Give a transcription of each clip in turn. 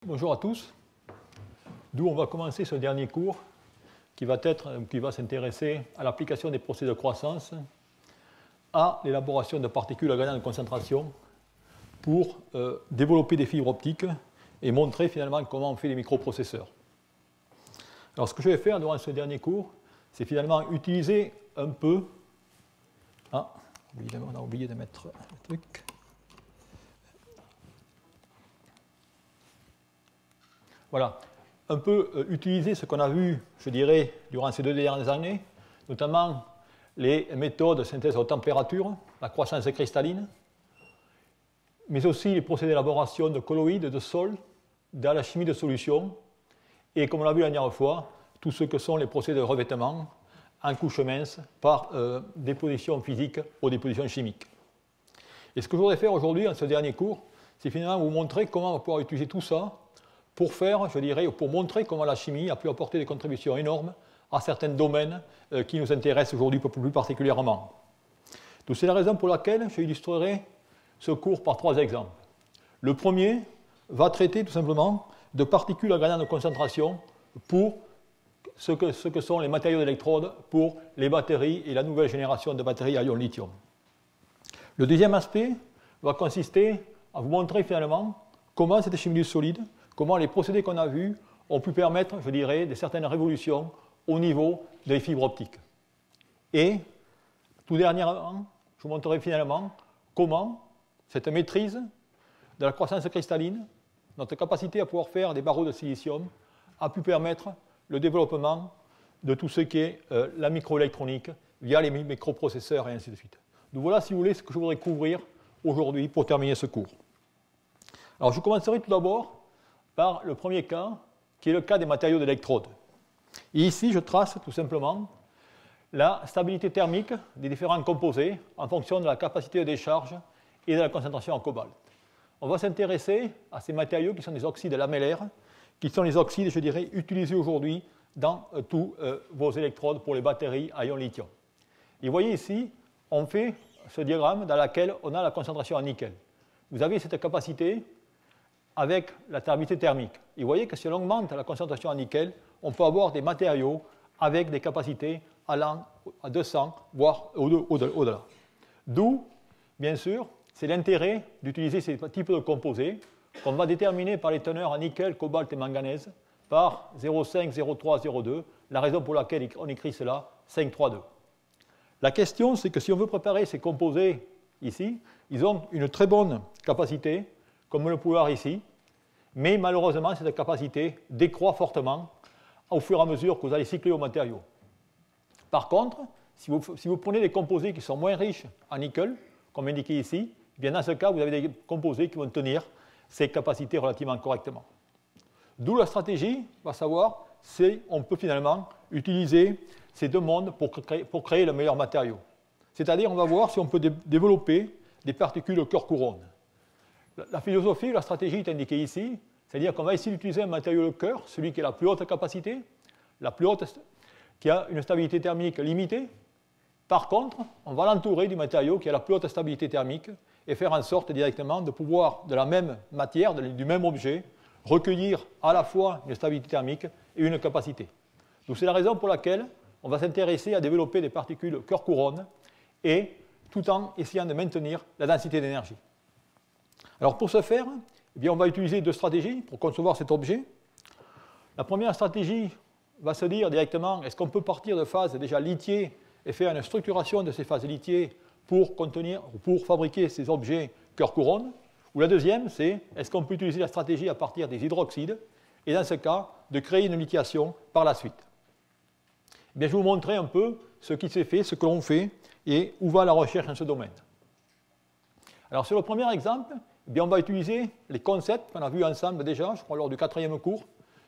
Bonjour à tous. D'où on va commencer ce dernier cours qui va s'intéresser à l'application des procédés de croissance à l'élaboration de particules à grande concentration pour développer des fibres optiques et montrer finalement comment on fait des microprocesseurs. Alors ce que je vais faire durant ce dernier cours, c'est finalement utiliser un peu... Ah, évidemment, on a oublié de mettre le truc. Voilà, un peu utiliser ce qu'on a vu, je dirais, durant ces 2 dernières années, notamment les méthodes de synthèse à haute température, la croissance cristalline, mais aussi les procédés d'élaboration de colloïdes, de sols, dans la chimie de solution, et comme on l'a vu la dernière fois, tout ce que sont les procédés de revêtement en couches minces par déposition physique ou déposition chimique. Et ce que je voudrais faire aujourd'hui, dans ce dernier cours, c'est finalement vous montrer comment on va pouvoir utiliser tout ça pour faire, je dirais, pour montrer comment la chimie a pu apporter des contributions énormes à certains domaines qui nous intéressent aujourd'hui plus particulièrement. Donc c'est la raison pour laquelle j'illustrerai ce cours par 3 exemples. Le premier va traiter tout simplement de particules à grande concentration pour ce que sont les matériaux d'électrode pour les batteries et la nouvelle génération de batteries à ion lithium. Le deuxième aspect va consister à vous montrer finalement comment cette chimie du solide, comment les procédés qu'on a vus ont pu permettre, je dirais, de certaines révolutions au niveau des fibres optiques. Et, tout dernièrement, je vous montrerai finalement comment cette maîtrise de la croissance cristalline, notre capacité à pouvoir faire des barreaux de silicium, a pu permettre le développement de tout ce qui est la microélectronique via les microprocesseurs et ainsi de suite. Donc voilà, si vous voulez, ce que je voudrais couvrir aujourd'hui pour terminer ce cours. Alors je commencerai tout d'abord par le premier cas, qui est le cas des matériaux d'électrode. Et ici, je trace tout simplement la stabilité thermique des différents composés en fonction de la capacité de décharge et de la concentration en cobalt. On va s'intéresser à ces matériaux qui sont des oxydes lamellaires, qui sont les oxydes, je dirais, utilisés aujourd'hui dans tous vos électrodes pour les batteries à ion lithium. Et vous voyez ici, on fait ce diagramme dans lequel on a la concentration en nickel. Vous avez cette capacité avec la stabilité thermique. Et vous voyez que si on augmente la concentration en nickel, on peut avoir des matériaux avec des capacités allant à 200, voire au-delà. D'où, bien sûr, c'est l'intérêt d'utiliser ces types de composés qu'on va déterminer par les teneurs en nickel, cobalt et manganèse par 0,5, 0,3, 0,2, la raison pour laquelle on écrit cela 5,3,2. La question, c'est que si on veut préparer ces composés ici, ils ont une très bonne capacité, comme vous le pouvez voir ici, mais malheureusement, cette capacité décroît fortement au fur et à mesure que vous allez cycler aux matériaux. Par contre, si vous prenez des composés qui sont moins riches en nickel, comme indiqué ici, eh bien dans ce cas, vous avez des composés qui vont tenir ces capacités relativement correctement. D'où la stratégie, on va savoir, c'est on peut finalement utiliser ces deux mondes pour créer le meilleur matériau. C'est-à-dire, on va voir si on peut développer des particules cœur-couronne. La philosophie, la stratégie est indiquée ici, c'est-à-dire qu'on va essayer d'utiliser un matériau de cœur, celui qui a la plus haute capacité, qui a une stabilité thermique limitée. Par contre, on va l'entourer du matériau qui a la plus haute stabilité thermique et faire en sorte directement de pouvoir, de la même matière, du même objet, recueillir à la fois une stabilité thermique et une capacité. Donc c'est la raison pour laquelle on va s'intéresser à développer des particules cœur-couronne et tout en essayant de maintenir la densité d'énergie. Alors pour ce faire, eh bien, on va utiliser 2 stratégies pour concevoir cet objet. La première stratégie va se dire directement, est-ce qu'on peut partir de phases déjà lithiées et faire une structuration de ces phases lithiées pour fabriquer ces objets cœur-couronne? Ou la deuxième, c'est, est-ce qu'on peut utiliser la stratégie à partir des hydroxydes et dans ce cas, de créer une lithiation par la suite? Eh bien, je vais vous montrer un peu ce qui s'est fait, ce que l'on fait et où va la recherche dans ce domaine. Alors sur le premier exemple, eh bien, on va utiliser les concepts qu'on a vus ensemble déjà, je crois lors du 4e cours,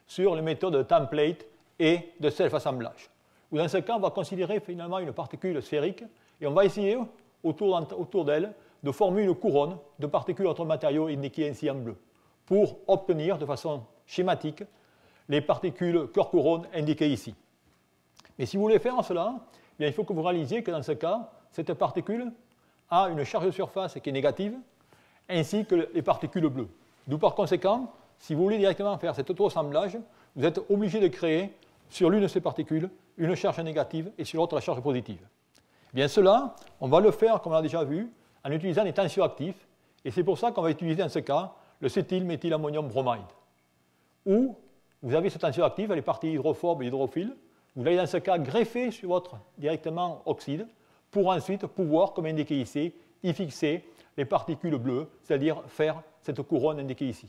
sur les méthodes de template et de self-assemblage. Où dans ce cas, on va considérer finalement une particule sphérique et on va essayer, autour d'elle, de former une couronne de particules entre matériaux indiquées ainsi en bleu, pour obtenir de façon schématique les particules cœur-couronne indiquées ici. Mais si vous voulez faire cela, eh bien, il faut que vous réalisiez que dans ce cas, cette particule a une charge de surface qui est négative, ainsi que les particules bleues. D'où par conséquent, si vous voulez directement faire cet auto-assemblage, vous êtes obligé de créer sur l'une de ces particules une charge négative et sur l'autre la charge positive. Eh bien cela, on va le faire, comme on l'a déjà vu, en utilisant des tensioactifs, et c'est pour ça qu'on va utiliser dans ce cas le cétylméthylammonium-bromide, où vous avez ce tensioactif, les parties hydrophobes et hydrophiles, vous allez dans ce cas greffer sur votre directement oxyde pour ensuite pouvoir, comme indiqué ici, y fixer les particules bleues, c'est-à-dire faire cette couronne indiquée ici.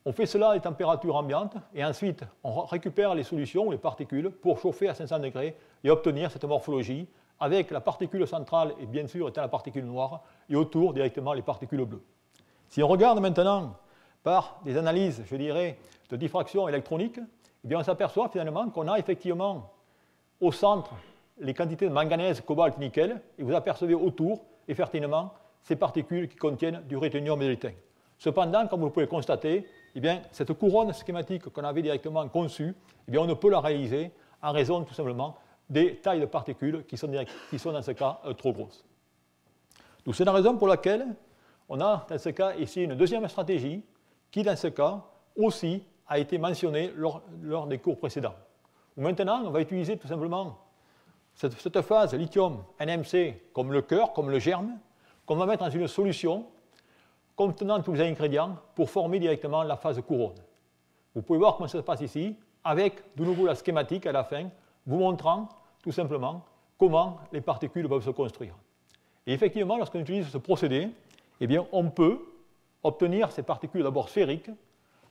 On fait cela à des températures ambiantes et ensuite on récupère les solutions ou les particules pour chauffer à 500 degrés et obtenir cette morphologie avec la particule centrale et bien sûr étant la particule noire et autour directement les particules bleues. Si on regarde maintenant par des analyses, je dirais, de diffraction électronique, eh bien on s'aperçoit finalement qu'on a effectivement au centre les quantités de manganèse, cobalt, nickel et vous apercevez autour effectivement ces particules qui contiennent du ruthénium et de l'étain. Cependant, comme vous pouvez constater, eh bien, cette couronne schématique qu'on avait directement conçue, eh bien, on ne peut la réaliser en raison tout simplement des tailles de particules qui sont dans ce cas trop grosses. Donc c'est la raison pour laquelle on a dans ce cas ici une deuxième stratégie qui dans ce cas aussi a été mentionnée lors des cours précédents. Maintenant, on va utiliser tout simplement cette phase lithium NMC comme le cœur, comme le germe, qu'on va mettre dans une solution contenant tous les ingrédients pour former directement la phase couronne. Vous pouvez voir comment ça se passe ici, avec de nouveau la schématique à la fin, vous montrant tout simplement comment les particules peuvent se construire. Et effectivement, lorsqu'on utilise ce procédé, eh bien, on peut obtenir ces particules d'abord sphériques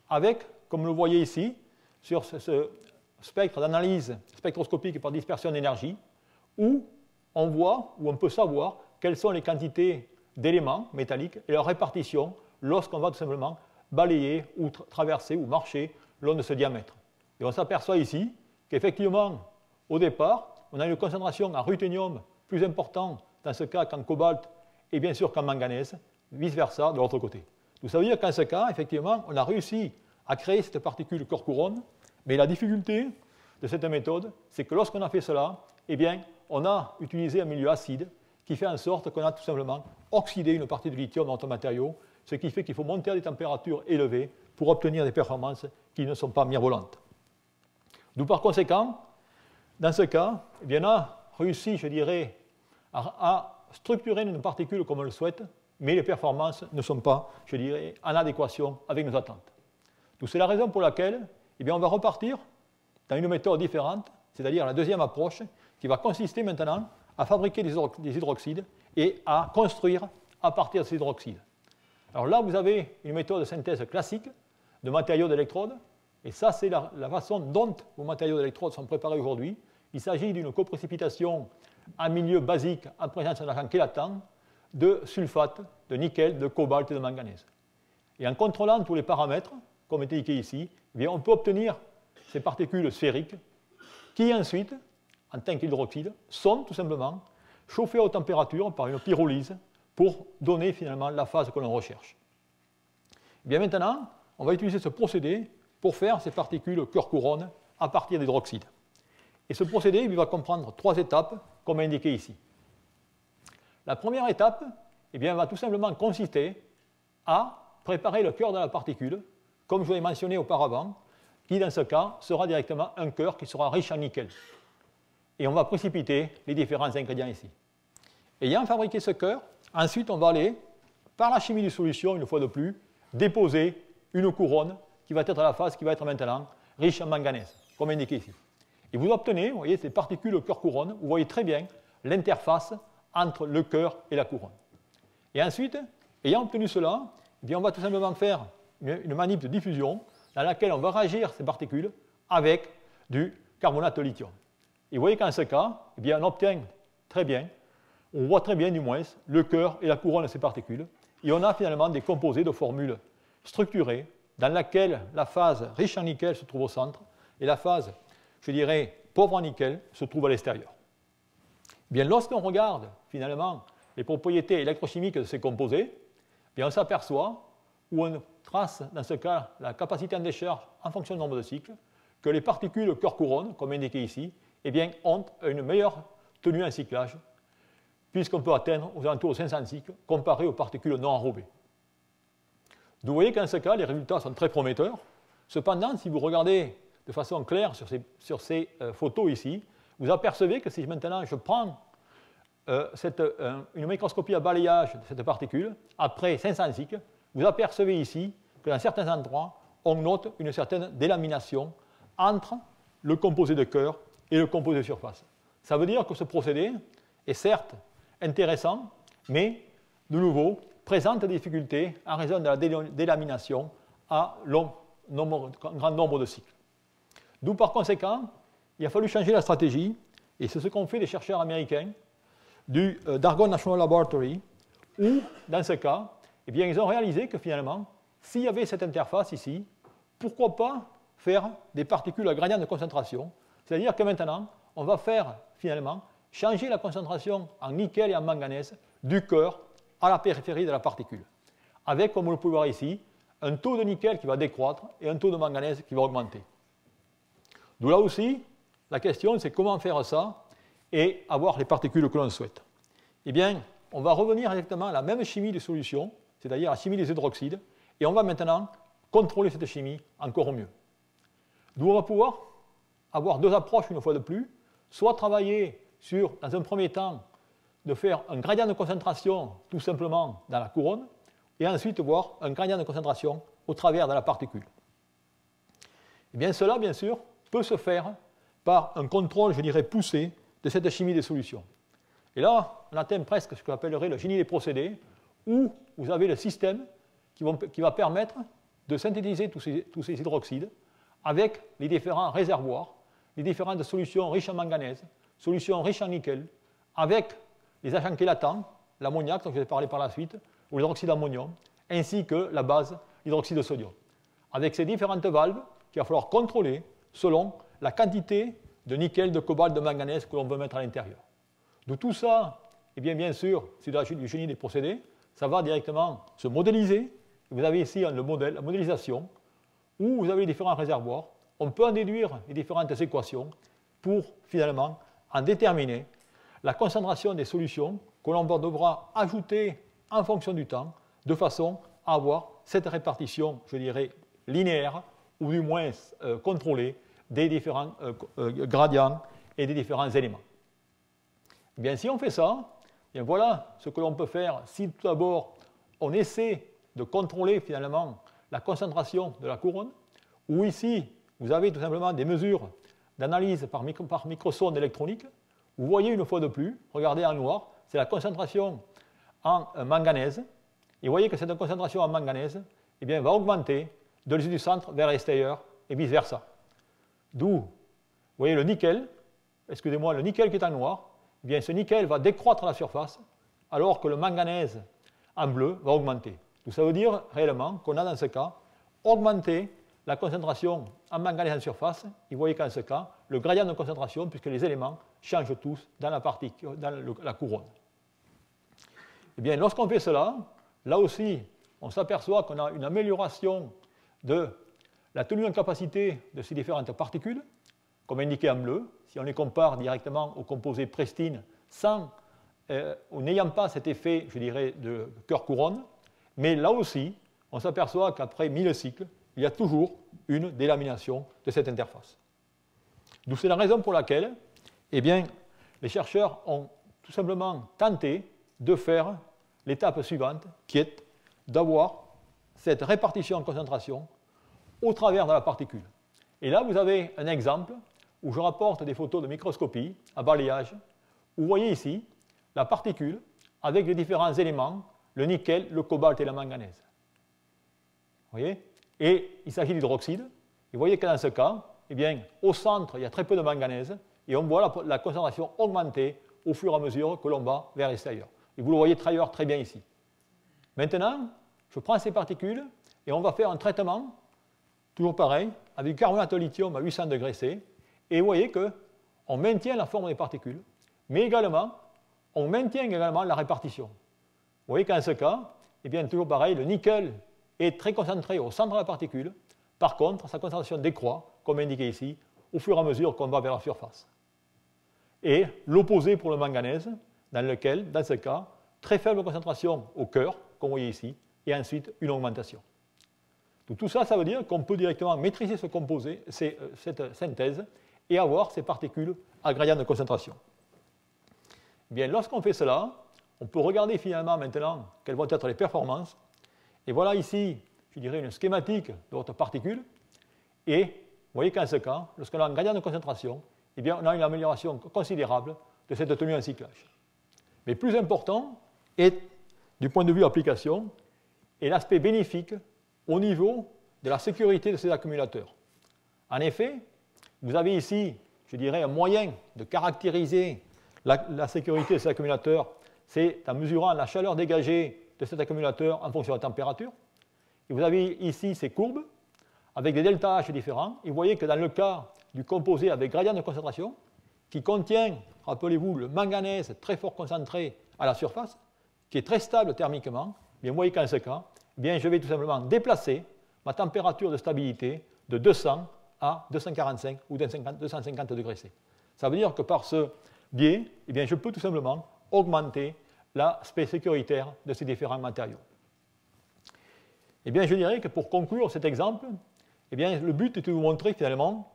avec, comme vous le voyez ici, sur ce spectre d'analyse spectroscopique par dispersion d'énergie, où on voit, où on peut savoir quelles sont les quantités d'éléments métalliques et leur répartition lorsqu'on va tout simplement balayer ou traverser ou marcher le long de ce diamètre. Et on s'aperçoit ici qu'effectivement, au départ, on a une concentration en ruthénium plus importante dans ce cas qu'en cobalt et bien sûr qu'en manganèse, vice-versa de l'autre côté. Donc ça veut dire qu'en ce cas, effectivement, on a réussi à créer cette particule corps-couronne, mais la difficulté de cette méthode, c'est que lorsqu'on a fait cela, eh bien, on a utilisé un milieu acide qui fait en sorte qu'on a tout simplement oxydé une partie du lithium dans notre matériau, ce qui fait qu'il faut monter à des températures élevées pour obtenir des performances qui ne sont pas mirobolantes. D'où par conséquent, dans ce cas, eh bien, on a réussi, je dirais, à structurer une particule comme on le souhaite, mais les performances ne sont pas, je dirais, en adéquation avec nos attentes. Donc c'est la raison pour laquelle eh bien, on va repartir dans une méthode différente, c'est-à-dire la deuxième approche, qui va consister maintenant à fabriquer des hydroxydes et à construire à partir de ces hydroxydes. Alors là, vous avez une méthode de synthèse classique de matériaux d'électrodes, et ça, c'est la façon dont vos matériaux d'électrodes sont préparés aujourd'hui. Il s'agit d'une coprécipitation en milieu basique en présence d'un agent chélatant de sulfate, de nickel, de cobalt et de manganèse. Et en contrôlant tous les paramètres, comme est indiqué ici, eh bien, on peut obtenir ces particules sphériques qui ensuite, en tant qu'hydroxyde, sont tout simplement chauffées à haute température par une pyrolyse pour donner finalement la phase que l'on recherche. Et bien maintenant, on va utiliser ce procédé pour faire ces particules cœur-couronne à partir d'hydroxyde. Et ce procédé il va comprendre 3 étapes, comme indiqué ici. La première étape eh bien, va tout simplement consister à préparer le cœur de la particule, comme je vous l'ai mentionné auparavant, qui dans ce cas sera directement un cœur qui sera riche en nickel. Et on va précipiter les différents ingrédients ici. Ayant fabriqué ce cœur, ensuite on va aller, par la chimie de solution, une fois de plus, déposer une couronne qui va être à la phase qui va être maintenant riche en manganèse, comme indiqué ici. Et vous obtenez, vous voyez, ces particules cœur-couronne, vous voyez très bien l'interface entre le cœur et la couronne. Et ensuite, ayant obtenu cela, eh bien, on va tout simplement faire une manip de diffusion dans laquelle on va réagir ces particules avec du carbonate de lithium. Et vous voyez qu'en ce cas, eh bien, on obtient très bien, on voit très bien du moins le cœur et la couronne de ces particules, et on a finalement des composés de formules structurées dans laquelle la phase riche en nickel se trouve au centre et la phase, je dirais, pauvre en nickel se trouve à l'extérieur. Bien, lorsqu'on regarde finalement les propriétés électrochimiques de ces composés, bien, on s'aperçoit, où on trace dans ce cas la capacité en décharge en fonction du nombre de cycles, que les particules cœur-couronne, comme indiqué ici, eh bien, ont une meilleure tenue en cyclage, puisqu'on peut atteindre aux alentours de 500 cycles comparé aux particules non enrobées. Vous voyez qu'en ce cas, les résultats sont très prometteurs. Cependant, si vous regardez de façon claire sur ces photos ici, vous apercevez que si maintenant je prends une microscopie à balayage de cette particule, après 500 cycles, vous apercevez ici que dans certains endroits, on note une certaine délamination entre le composé de cœur et le composé de surface. Ça veut dire que ce procédé est certes intéressant, mais de nouveau présente des difficultés en raison de la délamination à un grand nombre de cycles. D'où par conséquent, il a fallu changer la stratégie, et c'est ce qu'ont fait les chercheurs américains d'Argonne National Laboratory, où, dans ce cas, eh bien, ils ont réalisé que finalement, s'il y avait cette interface ici, pourquoi pas faire des particules à gradient de concentration, c'est-à-dire que maintenant, on va faire finalement changer la concentration en nickel et en manganèse du cœur à la périphérie de la particule, avec, comme vous le pouvez voir ici, un taux de nickel qui va décroître et un taux de manganèse qui va augmenter. D'où là aussi, la question, c'est comment faire ça et avoir les particules que l'on souhaite. Eh bien, on va revenir exactement à la même chimie de solution, c'est-à-dire la chimie des hydroxydes, et on va maintenant contrôler cette chimie encore mieux. D'où on va pouvoir avoir deux approches une fois de plus, soit travailler sur, dans un premier temps, de faire un gradient de concentration tout simplement dans la couronne, et ensuite voir un gradient de concentration au travers de la particule. Et bien cela, bien sûr, peut se faire par un contrôle, je dirais, poussé de cette chimie des solutions. Et là, on atteint presque ce qu'on appellerait le génie des procédés, où vous avez le système qui va permettre de synthétiser tous ces hydroxydes avec les différents réservoirs, les différentes solutions riches en manganèse, solutions riches en nickel, avec les agents chélatants, l'ammoniac, dont je vais parler par la suite, ou l'hydroxyde d'ammonium, ainsi que la base, l'hydroxyde de sodium. Avec ces différentes valves qu'il va falloir contrôler selon la quantité de nickel, de cobalt, de manganèse que l'on veut mettre à l'intérieur. De tout ça, eh bien sûr, c'est du génie des procédés, ça va directement se modéliser. Vous avez ici le modèle, la modélisation, où vous avez les différents réservoirs. On peut en déduire les différentes équations pour finalement en déterminer la concentration des solutions que l'on devra ajouter en fonction du temps, de façon à avoir cette répartition, je dirais, linéaire, ou du moins contrôlée, des différents gradients et des différents éléments. Eh bien, si on fait ça, bien voilà ce que l'on peut faire si tout d'abord on essaie de contrôler finalement la concentration de la couronne, où ici vous avez tout simplement des mesures d'analyse par microsonde électronique. Vous voyez une fois de plus, regardez en noir, c'est la concentration en manganèse, et vous voyez que cette concentration en manganèse eh bien, va augmenter de l'issue du centre vers l'extérieur et vice-versa. D'où, vous voyez le nickel, excusez-moi, le nickel qui est en noir, eh bien, ce nickel va décroître à la surface, alors que le manganèse en bleu va augmenter. Donc ça veut dire réellement qu'on a dans ce cas augmenté la concentration en manganèse en surface, et vous voyez qu'en ce cas, le gradient de concentration, puisque les éléments changent tous dans la couronne. Eh bien, lorsqu'on fait cela, là aussi, on s'aperçoit qu'on a une amélioration de la tenue en capacité de ces différentes particules, comme indiqué en bleu, si on les compare directement aux composés pristines, ou n'ayant pas cet effet, je dirais, de cœur-couronne, mais là aussi, on s'aperçoit qu'après 1000 cycles, il y a toujours une délamination de cette interface. D'où c'est la raison pour laquelle eh bien, les chercheurs ont tout simplement tenté de faire l'étape suivante, qui est d'avoir cette répartition en concentration au travers de la particule. Et là, vous avez un exemple où je rapporte des photos de microscopie à balayage, où vous voyez ici la particule avec les différents éléments, le nickel, le cobalt et la manganèse. Vous voyez? Et il s'agit d'hydroxyde. Et vous voyez que dans ce cas, eh bien, au centre, il y a très peu de manganèse, et on voit la concentration augmenter au fur et à mesure que l'on va vers l'extérieur. Et vous le voyez très bien ici. Maintenant, je prends ces particules et on va faire un traitement, toujours pareil, avec du carbonate de lithium à 800 degrés C. Et vous voyez qu'on maintient la forme des particules, mais également, on maintient également la répartition. Vous voyez qu'en ce cas, eh bien, toujours pareil, le nickel est très concentré au centre de la particule. Par contre, sa concentration décroît, comme indiqué ici, au fur et à mesure qu'on va vers la surface. Et l'opposé pour le manganèse, dans lequel, dans ce cas, très faible concentration au cœur, comme vous voyez ici, et ensuite une augmentation. Donc tout ça, ça veut dire qu'on peut directement maîtriser ce composé, cette synthèse, et avoir ces particules à gradient de concentration. Bien, lorsqu'on fait cela, on peut regarder finalement maintenant quelles vont être les performances. Et voilà ici, je dirais, une schématique de votre particule. Et vous voyez qu'en ce cas, lorsqu'on a un gradient de concentration, eh bien, on a une amélioration considérable de cette tenue en cyclage. Mais plus important, est, du point de vue application, est l'aspect bénéfique au niveau de la sécurité de ces accumulateurs. En effet, vous avez ici, je dirais, un moyen de caractériser la sécurité de ces accumulateurs, c'est en mesurant la chaleur dégagée de cet accumulateur en fonction de la température. Et vous avez ici ces courbes avec des delta H différents. Et vous voyez que dans le cas du composé avec gradient de concentration, qui contient, rappelez-vous, le manganèse très fort concentré à la surface, qui est très stable thermiquement, bien, vous voyez qu'en ce cas, bien, je vais tout simplement déplacer ma température de stabilité de 200 à 245 ou 250 degrés C. Ça veut dire que par ce biais, eh bien, je peux tout simplement augmenter l'aspect sécuritaire de ces différents matériaux. Eh bien, je dirais que pour conclure cet exemple, eh bien, le but est de vous montrer finalement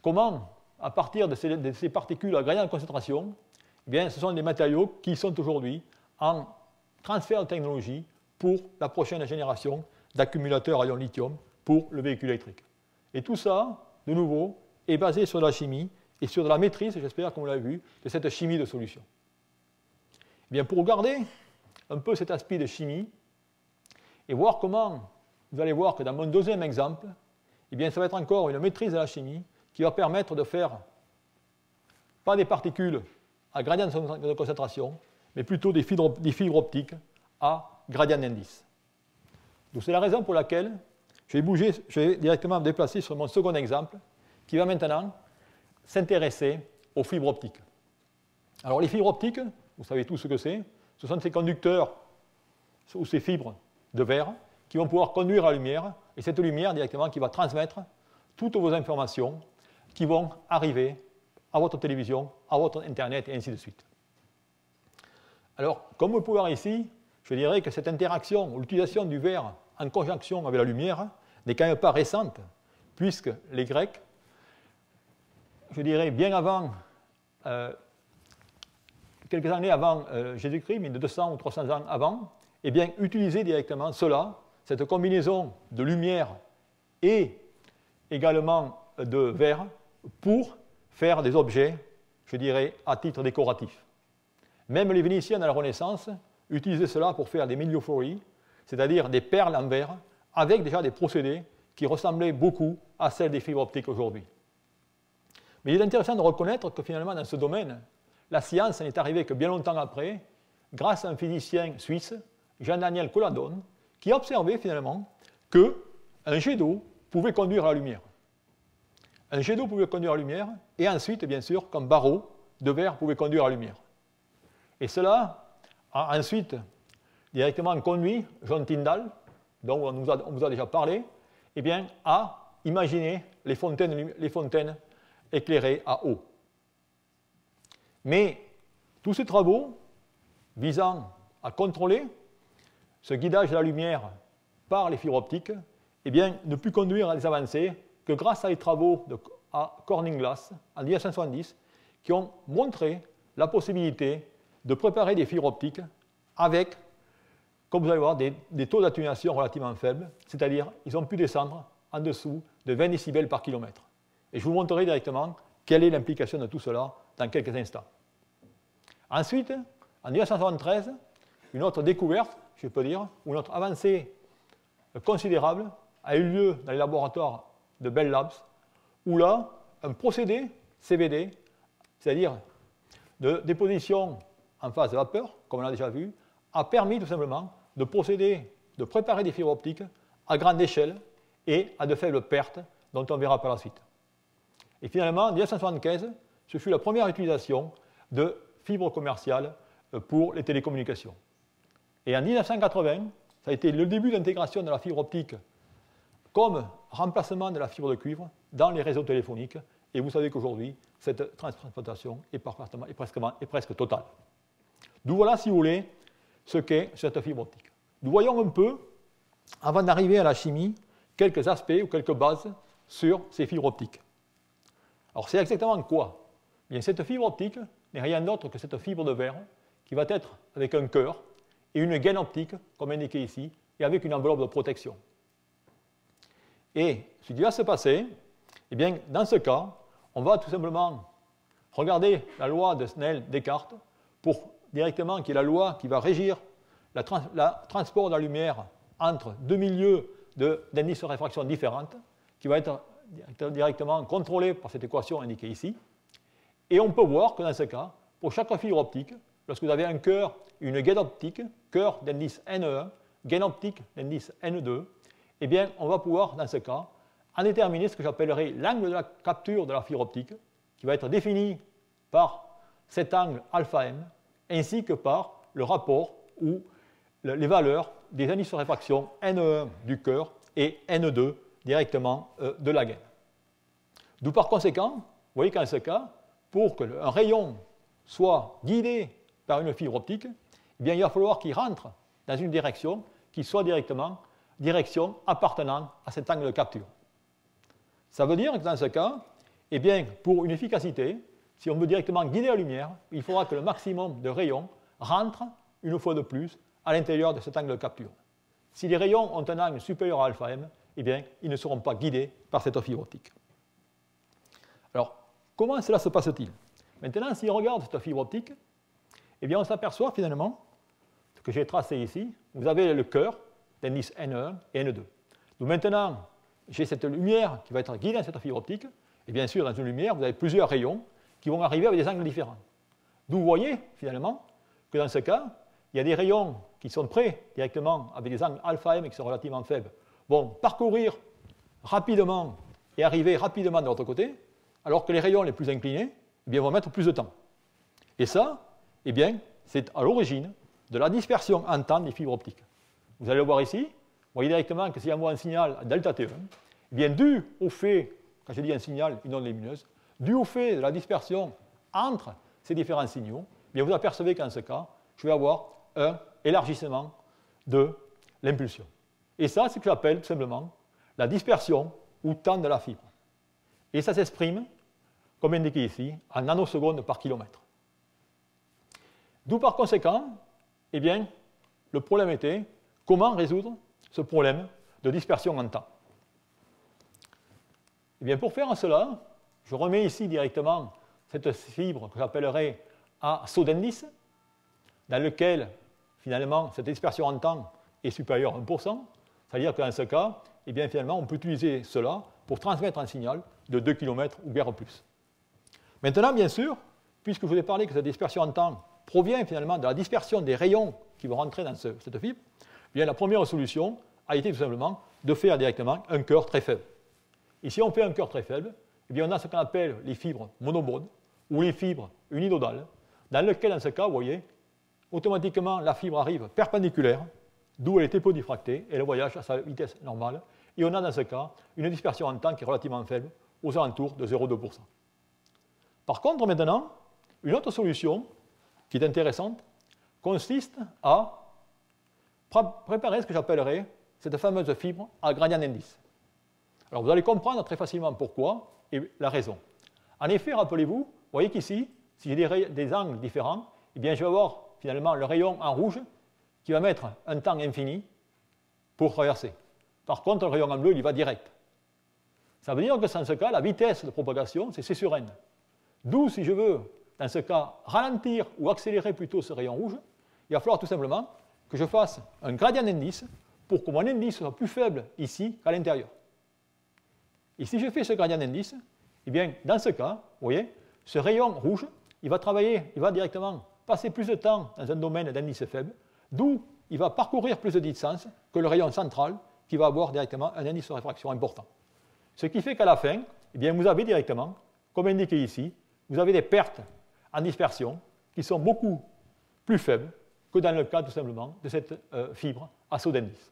comment, à partir de ces particules à gradient de concentration, eh bien, ce sont des matériaux qui sont aujourd'hui en transfert de technologie pour la prochaine génération d'accumulateurs à ion lithium pour le véhicule électrique. Et tout ça, de nouveau, est basé sur la chimie et sur de la maîtrise, j'espère qu'on l'a vu, de cette chimie de solution. Eh bien, pour regarder un peu cet aspect de chimie et voir comment, vous allez voir que dans mon deuxième exemple, eh bien, ça va être encore une maîtrise de la chimie qui va permettre de faire pas des particules à gradient de concentration, mais plutôt des fibres optiques à gradient d'indice. Donc c'est la raison pour laquelle je vais directement me déplacer sur mon second exemple, qui va maintenant s'intéresser aux fibres optiques. Alors les fibres optiques, vous savez tous ce que c'est, ce sont ces conducteurs ou ces fibres de verre qui vont pouvoir conduire la lumière, et cette lumière directement qui va transmettre toutes vos informations qui vont arriver à votre télévision, à votre Internet, et ainsi de suite. Alors, comme vous pouvez voir ici, je dirais que cette interaction, ou l'utilisation du verre en conjonction avec la lumière, n'est quand même pas récente, puisque les Grecs, je dirais bien avant, quelques années avant Jésus-Christ, mais de 200 ou 300 ans avant, eh bien, utilisaient directement cela, cette combinaison de lumière et également de verre, pour faire des objets, je dirais, à titre décoratif. Même les Vénitiens à la Renaissance utilisaient cela pour faire des miliophories, c'est-à-dire des perles en verre, avec déjà des procédés qui ressemblaient beaucoup à celles des fibres optiques aujourd'hui. Mais il est intéressant de reconnaître que finalement, dans ce domaine, la science n'est arrivée que bien longtemps après, grâce à un physicien suisse, Jean-Daniel Colladone, qui a observé finalement qu'un jet d'eau pouvait conduire à la lumière. Un jet d'eau pouvait conduire à la lumière, et ensuite, bien sûr, comme barreau de verre pouvait conduire à la lumière. Et cela a ensuite directement conduit John Tyndall, dont on vous a déjà parlé, eh bien, à imaginer les fontaines éclairées à eau. Mais tous ces travaux visant à contrôler ce guidage de la lumière par les fibres optiques, eh bien, ne put conduire à des avancées que grâce à les travaux à Corning Glass en 1970 qui ont montré la possibilité de préparer des fibres optiques avec, comme vous allez voir, des taux d'atténuation relativement faibles, c'est-à-dire ils ont pu descendre en dessous de 20 décibels par kilomètre. Et je vous montrerai directement quelle est l'implication de tout cela dans quelques instants. Ensuite, en 1973, une autre découverte, je peux dire, ou une autre avancée considérable a eu lieu dans les laboratoires de Bell Labs, où là, un procédé CVD, c'est-à-dire de déposition en phase de vapeur, comme on l'a déjà vu, a permis tout simplement de préparer des fibres optiques à grande échelle et à de faibles pertes, dont on verra par la suite. Et finalement, en 1975, ce fut la première utilisation de fibres commerciales pour les télécommunications. Et en 1980, ça a été le début d'intégration de la fibre optique comme remplacement de la fibre de cuivre dans les réseaux téléphoniques. Et vous savez qu'aujourd'hui, cette transplantation est presque totale. D'où voilà, si vous voulez, ce qu'est cette fibre optique. Nous voyons un peu avant d'arriver à la chimie, quelques aspects ou quelques bases sur ces fibres optiques. Alors c'est exactement quoi? Bien, cette fibre optique n'est rien d'autre que cette fibre de verre qui va être avec un cœur et une gaine optique, comme indiqué ici, et avec une enveloppe de protection. Et ce qui va se passer, eh bien, dans ce cas, on va tout simplement regarder la loi de Snell-Descartes pour directement qui est la loi qui va régir le transport de la lumière entre deux milieux d'indices de réfraction différentes, qui va être directement contrôlée par cette équation indiquée ici. Et on peut voir que dans ce cas, pour chaque fibre optique, lorsque vous avez un cœur et une gaine optique, cœur d'indice N1, gaine optique d'indice N2, eh bien, on va pouvoir, dans ce cas, en déterminer ce que j'appellerai l'angle de la capture de la fibre optique, qui va être défini par cet angle alpha-m, ainsi que par le rapport ou les valeurs des indices de réfraction N1 du cœur et N2 directement de la gaine. D'où par conséquent, vous voyez qu'en ce cas, pour qu'un rayon soit guidé par une fibre optique, eh bien, il va falloir qu'il rentre dans une direction qui soit directement direction appartenant à cet angle de capture. Ça veut dire que dans ce cas, eh bien, pour une efficacité, si on veut directement guider la lumière, il faudra que le maximum de rayons rentre une fois de plus à l'intérieur de cet angle de capture. Si les rayons ont un angle supérieur à alpha-m, eh bien, ils ne seront pas guidés par cette fibre optique. Alors, comment cela se passe-t-il? Maintenant, si on regarde cette fibre optique, eh bien, on s'aperçoit finalement, ce que j'ai tracé ici, vous avez le cœur d'indice N1 et N2. Donc maintenant, j'ai cette lumière qui va être guidée dans cette fibre optique, et bien sûr, dans une lumière, vous avez plusieurs rayons qui vont arriver avec des angles différents. D'où vous voyez, finalement, que dans ce cas, il y a des rayons qui sont prêts directement avec des angles alpha-m et qui sont relativement faibles, vont parcourir rapidement et arriver rapidement de l'autre côté, alors que les rayons les plus inclinés eh bien, vont mettre plus de temps. Et ça, eh bien, c'est à l'origine de la dispersion en temps des fibres optiques. Vous allez le voir ici, vous voyez directement que si j'envoie un signal à delta T1, eh bien, dû au fait, quand je dis un signal, une onde lumineuse, dû au fait de la dispersion entre ces différents signaux, eh bien, vous apercevez qu'en ce cas, je vais avoir un élargissement de l'impulsion. Et ça, c'est ce que j'appelle tout simplement la dispersion ou temps de la fibre. Et ça s'exprime, comme indiqué ici, en nanosecondes par kilomètre. D'où par conséquent, eh bien, le problème était comment résoudre ce problème de dispersion en temps. Eh bien, pour faire cela, je remets ici directement cette fibre que j'appellerai à saut d'indice, dans lequel, finalement, cette dispersion en temps est supérieure à 1%, c'est-à-dire que dans ce cas, eh bien, finalement, on peut utiliser cela pour transmettre un signal de 2 km ou guère plus. Maintenant, bien sûr, puisque je vous ai parlé que cette dispersion en temps provient finalement de la dispersion des rayons qui vont rentrer dans cette fibre, eh bien, la première solution a été tout simplement de faire directement un cœur très faible. Et si on fait un cœur très faible, eh bien, on a ce qu'on appelle les fibres monomodes ou les fibres unidodales, dans lesquelles, dans ce cas, vous voyez, automatiquement, la fibre arrive perpendiculaire, d'où elle est épodiffractée, et elle voyage à sa vitesse normale. Et on a dans ce cas une dispersion en temps qui est relativement faible, aux alentours de 0,2%. Par contre, maintenant, une autre solution qui est intéressante consiste à préparer ce que j'appellerai cette fameuse fibre à gradient d'indice. Alors vous allez comprendre très facilement pourquoi et la raison. En effet, rappelez-vous, vous voyez qu'ici, si j'ai des angles différents, eh bien, je vais avoir finalement le rayon en rouge qui va mettre un temps infini pour traverser. Par contre, le rayon en bleu, il va direct. Ça veut dire que dans ce cas, la vitesse de propagation, c'est C sur N. D'où, si je veux, dans ce cas, ralentir ou accélérer plutôt ce rayon rouge, il va falloir tout simplement que je fasse un gradient d'indice pour que mon indice soit plus faible ici qu'à l'intérieur. Et si je fais ce gradient d'indice, eh bien, dans ce cas, vous voyez, ce rayon rouge, il va travailler, il va directement passer plus de temps dans un domaine d'indice faible, d'où il va parcourir plus de distance que le rayon central qui va avoir directement un indice de réfraction important. Ce qui fait qu'à la fin, eh bien, vous avez directement, comme indiqué ici, vous avez des pertes en dispersion qui sont beaucoup plus faibles que dans le cas tout simplement de cette fibre à saut d'indice.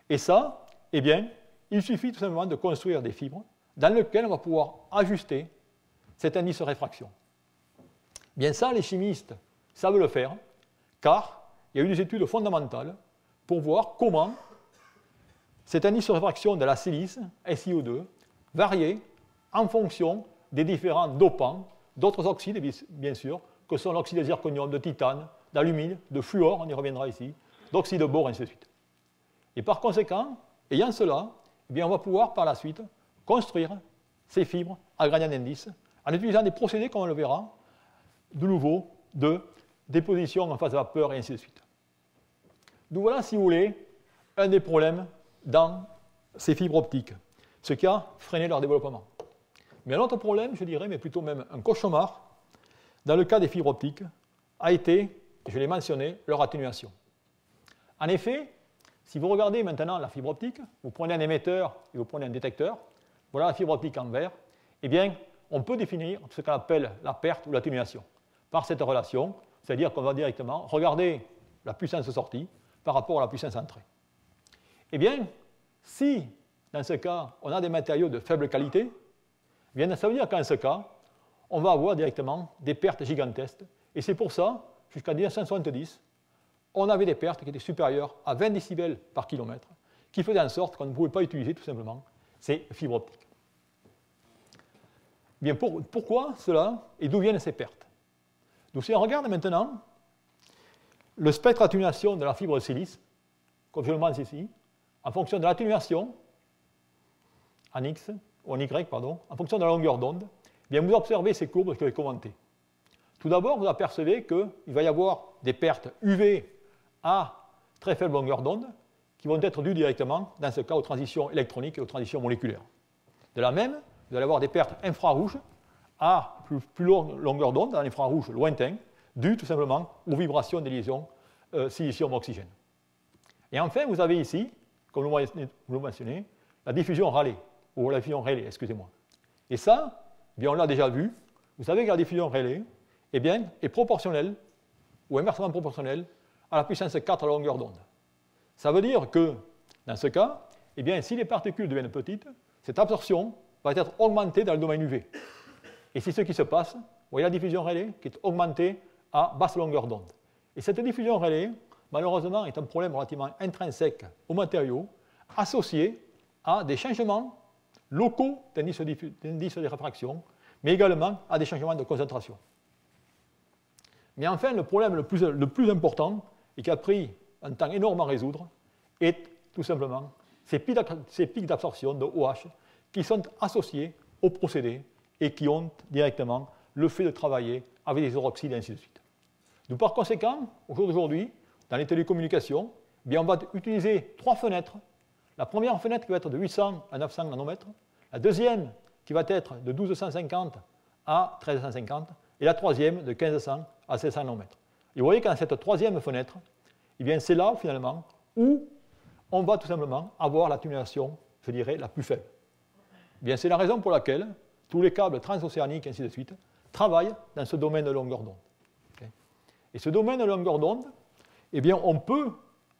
Et ça, eh bien, il suffit tout simplement de construire des fibres dans lesquelles on va pouvoir ajuster cet indice de réfraction. Bien ça, les chimistes savent le faire, car il y a eu des études fondamentales pour voir comment cet indice de réfraction de la silice, SiO2, variait en fonction des différents dopants, d'autres oxydes, bien sûr, que sont l'oxyde de zirconium, de titane, d'alumine, de fluor, on y reviendra ici, d'oxyde de bore, ainsi de suite. Et par conséquent, ayant cela, eh bien, on va pouvoir par la suite construire ces fibres à gradient d'indice en utilisant des procédés, comme on le verra, de nouveau, de déposition en phase vapeur et ainsi de suite. Donc voilà, si vous voulez, un des problèmes dans ces fibres optiques, ce qui a freiné leur développement. Mais un autre problème, je dirais, mais plutôt même un cauchemar, dans le cas des fibres optiques, a été, je l'ai mentionné, leur atténuation. En effet, si vous regardez maintenant la fibre optique, vous prenez un émetteur et vous prenez un détecteur, voilà la fibre optique en vert, eh bien, on peut définir ce qu'on appelle la perte ou l'atténuation par cette relation, c'est-à-dire qu'on va directement regarder la puissance sortie par rapport à la puissance entrée. Eh bien, si, dans ce cas, on a des matériaux de faible qualité, eh bien, ça veut dire qu'en ce cas, on va avoir directement des pertes gigantesques. Et c'est pour ça, jusqu'à 1970, on avait des pertes qui étaient supérieures à 20 décibels par kilomètre, qui faisaient en sorte qu'on ne pouvait pas utiliser tout simplement ces fibres optiques. Bien, pourquoi cela et d'où viennent ces pertes? Donc, si on regarde maintenant le spectre d'atténuation de la fibre de silice, comme je le mentionne ici, en fonction de l'atténuation en X, ou en Y, pardon, en fonction de la longueur d'onde, bien, vous observez ces courbes que je vais commenter. Tout d'abord, vous apercevez qu'il va y avoir des pertes UV à très faible longueur d'onde qui vont être dues directement, dans ce cas, aux transitions électroniques et aux transitions moléculaires. De la même, vous allez avoir des pertes infrarouges à plus longue longueur d'onde, dans l'infrarouge lointain, dues tout simplement aux vibrations des liaisons silicium-oxygène. Et enfin, vous avez ici, comme vous le mentionnez, la diffusion Rayleigh, ou la diffusion Rayleigh, excusez-moi. Et ça, bien, on l'a déjà vu, vous savez que la diffusion Rayleigh eh bien, est proportionnelle, ou inversement proportionnelle, à la puissance 4 à la longueur d'onde. Ça veut dire que, dans ce cas, eh bien, si les particules deviennent petites, cette absorption va être augmentée dans le domaine UV. Et c'est ce qui se passe. Vous voyez la diffusion Rayleigh qui est augmentée à basse longueur d'onde. Et cette diffusion Rayleigh, malheureusement, est un problème relativement intrinsèque aux matériaux, associé à des changements locaux d'indice de réfraction, mais également à des changements de concentration. Mais enfin, le problème le plus important, et qui a pris un temps énorme à résoudre, est tout simplement ces pics d'absorption de OH qui sont associés au procédé et qui ont directement le fait de travailler avec des hydroxydes et ainsi de suite. Donc, par conséquent, au jour d'aujourd'hui, dans les télécommunications, eh bien, on va utiliser 3 fenêtres. La première fenêtre qui va être de 800 à 900 nanomètres, la deuxième qui va être de 1250 à 1350, et la troisième de 1500 à 1600 nanomètres. Et vous voyez qu'en cette troisième fenêtre, eh bien, c'est là, finalement, où on va tout simplement avoir l'atténuation, je dirais, la plus faible. Eh bien, c'est la raison pour laquelle tous les câbles transocéaniques, ainsi de suite, travaillent dans ce domaine de longueur d'onde. Okay. Et ce domaine de longueur d'onde, eh bien, on peut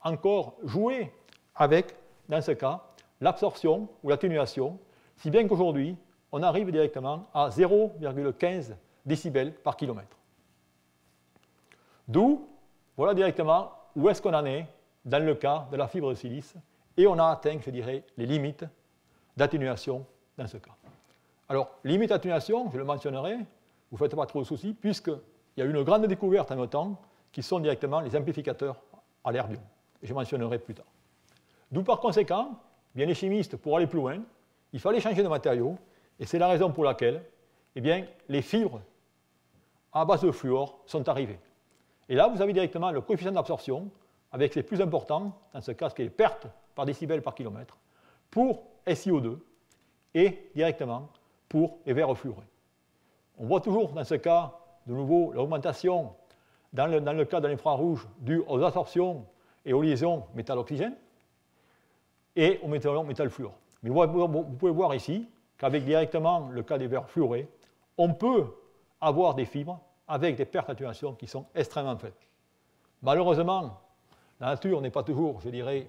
encore jouer avec, dans ce cas, l'absorption ou l'atténuation, si bien qu'aujourd'hui, on arrive directement à 0,15 décibels par kilomètre. D'où, voilà directement où est-ce qu'on en est dans le cas de la fibre de silice, et on a atteint, je dirais, les limites d'atténuation dans ce cas. Alors, limite d'atténuation, je le mentionnerai, vous ne faites pas trop de soucis, puisqu'il y a eu une grande découverte en même temps, qui sont directement les amplificateurs à l'erbium. Je mentionnerai plus tard. D'où par conséquent, bien les chimistes, pour aller plus loin, il fallait changer de matériau, et c'est la raison pour laquelle eh bien, les fibres à base de fluor sont arrivées. Et là, vous avez directement le coefficient d'absorption, avec les plus importants, dans ce cas, ce qui est les pertes par décibel par kilomètre, pour SiO2, et directement pour les verres fluorés. On voit toujours, dans ce cas, de nouveau, l'augmentation, dans le cas de l'infrarouge, due aux absorptions et aux liaisons métal-oxygène, et au métal fluor. Mais vous pouvez voir ici qu'avec directement le cas des verres fluorés, on peut avoir des fibres avec des pertes d'atténuation qui sont extrêmement faibles. Malheureusement, la nature n'est pas toujours, je dirais,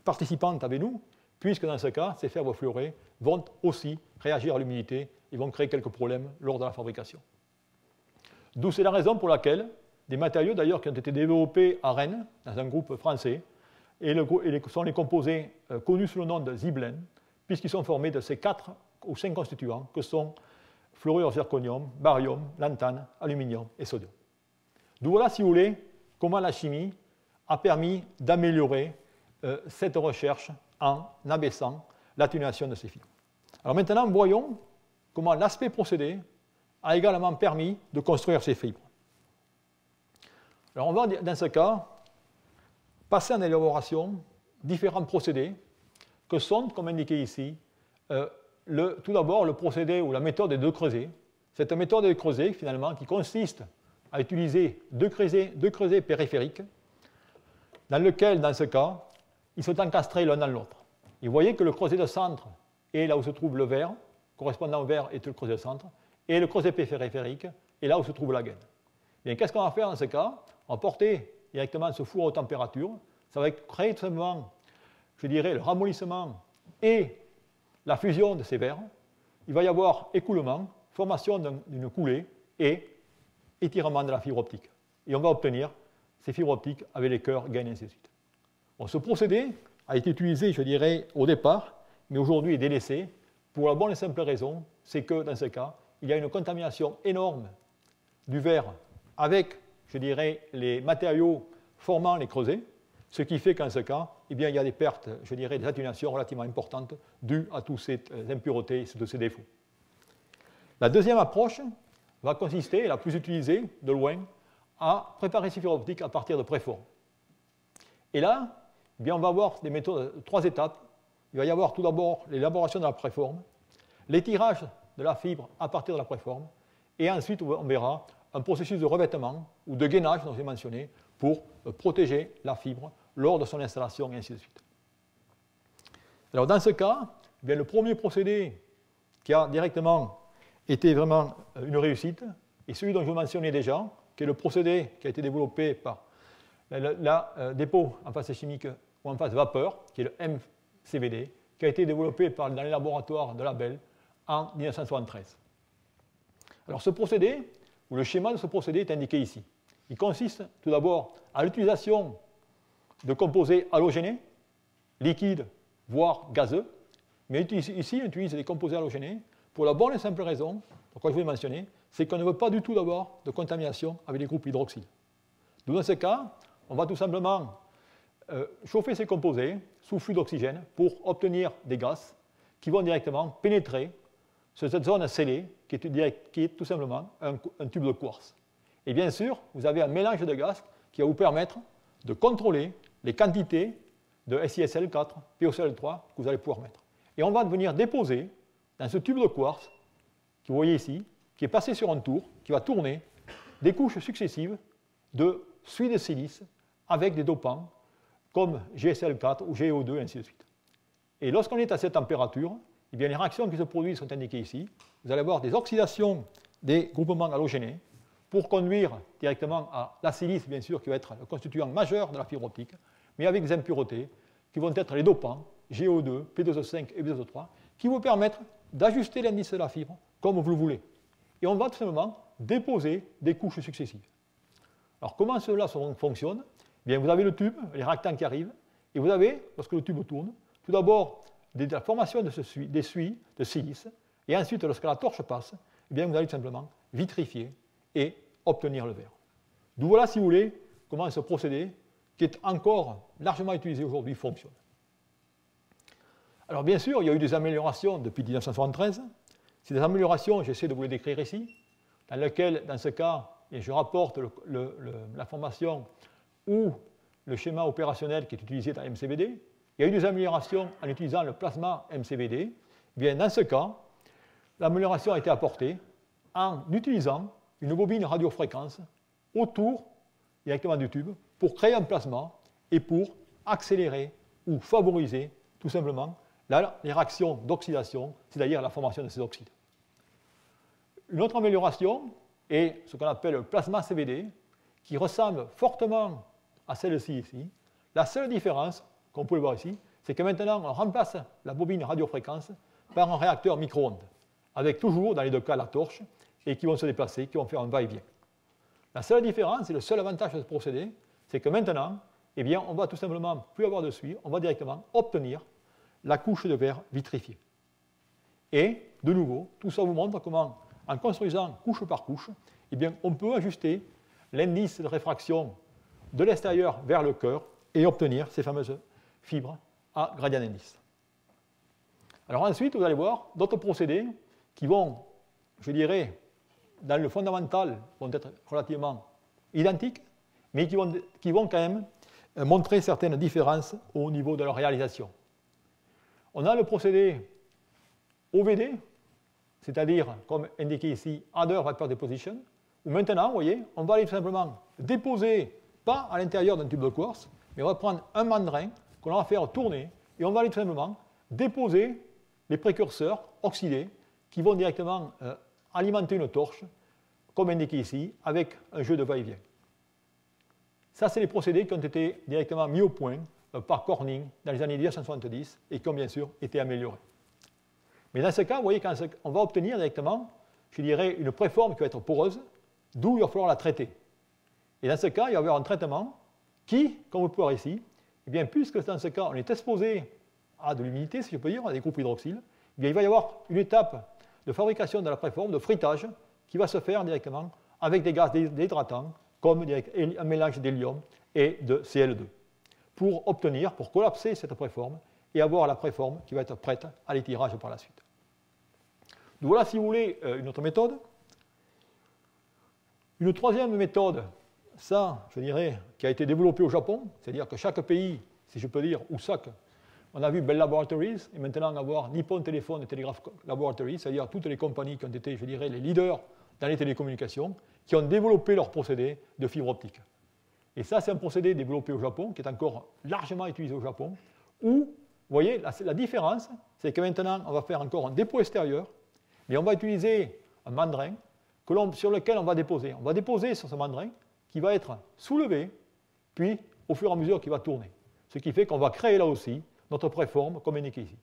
participante avec nous, puisque dans ce cas, ces fibres fluorées vont aussi réagir à l'humidité et vont créer quelques problèmes lors de la fabrication. D'où c'est la raison pour laquelle des matériaux d'ailleurs qui ont été développés à Rennes, dans un groupe français, et sont les composés connus sous le nom de Ziblin, puisqu'ils sont formés de ces 4 ou 5 constituants que sont fluorure de zirconium, barium, lantane, aluminium et sodium. Donc voilà, si vous voulez, comment la chimie a permis d'améliorer cette recherche en abaissant l'atténuation de ces fibres. Alors maintenant, voyons comment l'aspect procédé a également permis de construire ces fibres. Alors on va, dans ce cas, passer en élaboration différents procédés que sont, comme indiqué ici, tout d'abord le procédé ou la méthode des 2 creusets. Cette méthode de creuset, finalement, qui consiste à utiliser 2 creusets périphériques, dans lequel, dans ce cas, ils sont encastrés l'un dans l'autre. Et vous voyez que le creuset de centre est là où se trouve le vert, correspondant au vert est le creuset de centre, et le creuset périphérique est là où se trouve la gaine. Bien, qu'est-ce qu'on va faire dans ce cas? On va porter directement ce four à haute température. Ça va créer tout simplement, je dirais, le ramollissement et la fusion de ces verres. Il va y avoir écoulement, formation d'une coulée et étirement de la fibre optique. Et on va obtenir ces fibres optiques avec les cœurs, gaines et ainsi de suite. Bon, ce procédé a été utilisé, je dirais, au départ, mais aujourd'hui est délaissé pour la bonne et simple raison, c'est que dans ce cas, il y a une contamination énorme du verre avec, je dirais, les matériaux formant les creusets, ce qui fait qu'en ce cas, eh bien, il y a des pertes, je dirais, des atténuations relativement importantes dues à toutes ces impuretés, tous ces défauts. La deuxième approche va consister, la plus utilisée de loin, à préparer ces fibres optiques à partir de préformes. Et là, eh bien, on va avoir des méthodes de 3 étapes. Il va y avoir tout d'abord l'élaboration de la préforme, l'étirage de la fibre à partir de la préforme, et ensuite on verra un processus de revêtement ou de gainage, dont j'ai mentionné, pour protéger la fibre lors de son installation, et ainsi de suite. Alors dans ce cas, eh bien, le premier procédé qui a directement été vraiment une réussite est celui dont je vous mentionnais déjà, qui est le procédé qui a été développé par la dépôt en phase chimique ou en phase vapeur, qui est le MCVD, qui a été développé dans les laboratoires de Labelle en 1973. Alors ce procédé, ou le schéma de ce procédé est indiqué ici. Il consiste tout d'abord à l'utilisation de composés halogénés, liquides, voire gazeux, mais ici on utilise des composés halogénés pour la bonne et simple raison, pourquoi je vous l'ai mentionné, c'est qu'on ne veut pas du tout d'abord de contamination avec les groupes hydroxyles. Donc dans ce cas, on va tout simplement chauffer ces composés sous flux d'oxygène pour obtenir des gaz qui vont directement pénétrer cette zone scellée qui est tout simplement un tube de quartz. Et bien sûr, vous avez un mélange de gaz qui va vous permettre de contrôler les quantités de SiSL4, PoCl3 que vous allez pouvoir mettre. Et on va venir déposer dans ce tube de quartz, que vous voyez ici, qui est passé sur un tour, qui va tourner des couches successives de suie de silice avec des dopants comme GSL4 ou GeO2 et ainsi de suite. Et lorsqu'on est à cette température, eh bien, les réactions qui se produisent sont indiquées ici. Vous allez avoir des oxydations des groupements halogénés pour conduire directement à la silice, bien sûr, qui va être le constituant majeur de la fibre optique, mais avec des impuretés qui vont être les dopants, GO2, P2O5 et P2O3, qui vous permettent d'ajuster l'indice de la fibre comme vous le voulez. Et on va tout simplement déposer des couches successives. Alors comment cela fonctionne? Bien, vous avez le tube, les réactants qui arrivent, et vous avez, lorsque le tube tourne, tout d'abord la formation des suies de silice, et ensuite, lorsque la torche passe, eh bien, vous allez tout simplement vitrifier et obtenir le verre. D'où voilà, si vous voulez, comment ce procédé, qui est encore largement utilisé aujourd'hui, fonctionne. Alors bien sûr, il y a eu des améliorations depuis 1973. Ces améliorations, j'essaie de vous les décrire ici, dans lesquelles, dans ce cas, je rapporte la formation ou le schéma opérationnel qui est utilisé dans MCVD. Il y a eu des améliorations en utilisant le plasma MCVD. Bien, dans ce cas, l'amélioration a été apportée en utilisant une bobine radiofréquence autour directement du tube pour créer un plasma et pour accélérer ou favoriser tout simplement les réactions d'oxydation, c'est-à-dire la formation de ces oxydes. Une autre amélioration est ce qu'on appelle le plasma CVD, qui ressemble fortement à celle-ci ici. La seule différence, comme vous pouvez le voir ici, c'est que maintenant on remplace la bobine radiofréquence par un réacteur micro-ondes, avec toujours dans les 2 cas la torche, et qui vont se déplacer, qui vont faire un va-et-vient. La seule différence, et le seul avantage de ce procédé, c'est que maintenant, eh bien, on va tout simplement plus avoir de suie, on va directement obtenir la couche de verre vitrifiée. Et, de nouveau, tout ça vous montre comment, en construisant couche par couche, eh bien, on peut ajuster l'indice de réfraction de l'extérieur vers le cœur et obtenir ces fameuses fibres à gradient d'indice. Alors ensuite, vous allez voir d'autres procédés qui vont, je dirais, dans le fondamental, vont être relativement identiques, mais qui vont quand même montrer certaines différences au niveau de leur réalisation. On a le procédé OVD, c'est-à-dire, comme indiqué ici, Other Vapor Deposition, où maintenant, vous voyez, on va aller tout simplement déposer, pas à l'intérieur d'un tube de quartz, mais on va prendre un mandrin qu'on va faire tourner, et on va aller tout simplement déposer les précurseurs oxydés qui vont directement alimenter une torche, comme indiqué ici, avec un jeu de va-et-vient. Ça, c'est les procédés qui ont été directement mis au point par Corning dans les années 1970 et qui ont bien sûr été améliorés. Mais dans ce cas, vous voyez, on va obtenir directement, je dirais, une préforme qui va être poreuse, d'où il va falloir la traiter. Et dans ce cas, il va y avoir un traitement qui, comme vous pouvez voir ici, eh bien, puisque dans ce cas, on est exposé à de l'humidité, si je peux dire, à des groupes hydroxyles, eh bien, il va y avoir une étape de fabrication de la préforme, de frittage, qui va se faire directement avec des gaz déhydratants, comme un mélange d'hélium et de Cl2, pour obtenir, pour collapser cette préforme et avoir la préforme qui va être prête à l'étirage par la suite. Donc voilà, si vous voulez, une autre méthode. Une troisième méthode, ça, je dirais, qui a été développée au Japon, c'est-à-dire que chaque pays, si je peux dire, ou SAC, on a vu Bell Laboratories, et maintenant avoir Nippon Telephone et Telegraph Laboratories, c'est-à-dire toutes les compagnies qui ont été, je dirais, les leaders dans les télécommunications, qui ont développé leur procédé de fibre optique. Et ça, c'est un procédé développé au Japon, qui est encore largement utilisé au Japon, où, vous voyez, la différence, c'est que maintenant, on va faire encore un dépôt extérieur, mais on va utiliser un mandrin sur lequel on va déposer. On va déposer sur ce mandrin qui va être soulevé, puis au fur et à mesure qu'il va tourner. Ce qui fait qu'on va créer là aussi notre préforme comme indiqué ici.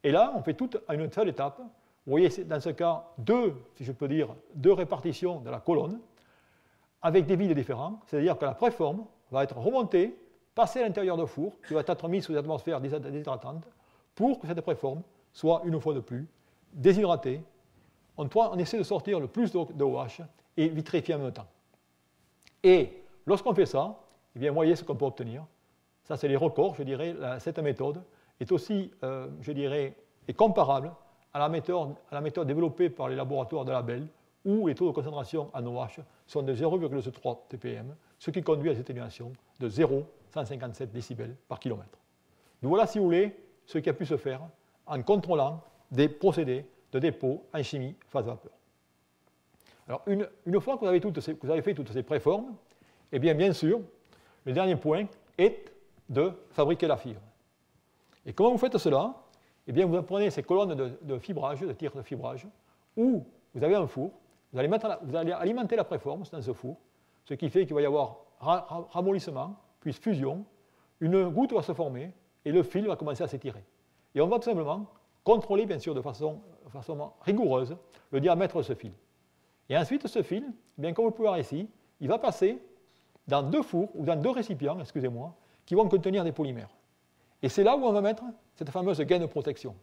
Et là, on fait tout à une seule étape. Vous voyez, dans ce cas, si je peux dire, deux répartitions de la colonne, avec des vides différents, c'est-à-dire que la préforme va être remontée, passée à l'intérieur du four, qui va être mise sous l'atmosphère déshydratante, pour que cette préforme soit, une fois de plus, déshydratée. On essaie de sortir le plus d'OH et vitrifier en même temps. Et lorsqu'on fait ça, eh bien, vous voyez ce qu'on peut obtenir. Ça, c'est les records, je dirais. Cette méthode est aussi, je dirais, est comparable à la méthode développée par les laboratoires de la Bell, où les taux de concentration en OH sont de 0,3 ppm, ce qui conduit à des atténuations de 0,157 décibels par kilomètre. Donc voilà, si vous voulez, ce qui a pu se faire en contrôlant des procédés de dépôt en chimie phase-vapeur. Alors, une fois que vous avez fait toutes ces préformes, eh bien sûr, le dernier point est de fabriquer la fibre. Et comment vous faites cela? Eh bien, vous prenez ces colonnes de fibrage, de tir de fibrage, où vous avez un four, vous allez alimenter la préforme dans ce four, ce qui fait qu'il va y avoir ramollissement, puis fusion, une goutte va se former, et le fil va commencer à s'étirer. Et on va tout simplement contrôler, bien sûr, de façon rigoureuse, le diamètre de ce fil. Et ensuite, ce fil, eh bien, comme vous pouvez voir ici, il va passer dans deux fours, ou dans deux récipients, excusez-moi, qui vont contenir des polymères. Et c'est là où on va mettre cette fameuse gaine de protection.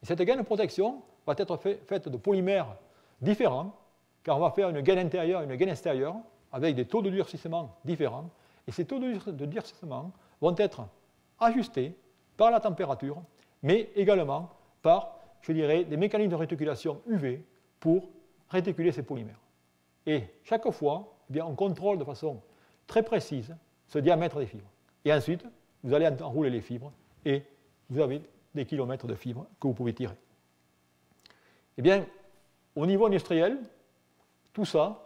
Et cette gaine de protection va être faite de polymères différents, car on va faire une gaine intérieure et une gaine extérieure, avec des taux de durcissement différents. Et ces taux de durcissement vont être ajustés par la température, mais également par, je dirais, des mécanismes de réticulation UV pour réticuler ces polymères. Et chaque fois, eh bien, on contrôle de façon très précise ce diamètre des fibres. Et ensuite, vous allez enrouler les fibres et vous avez des kilomètres de fibres que vous pouvez tirer. Eh bien, au niveau industriel, tout ça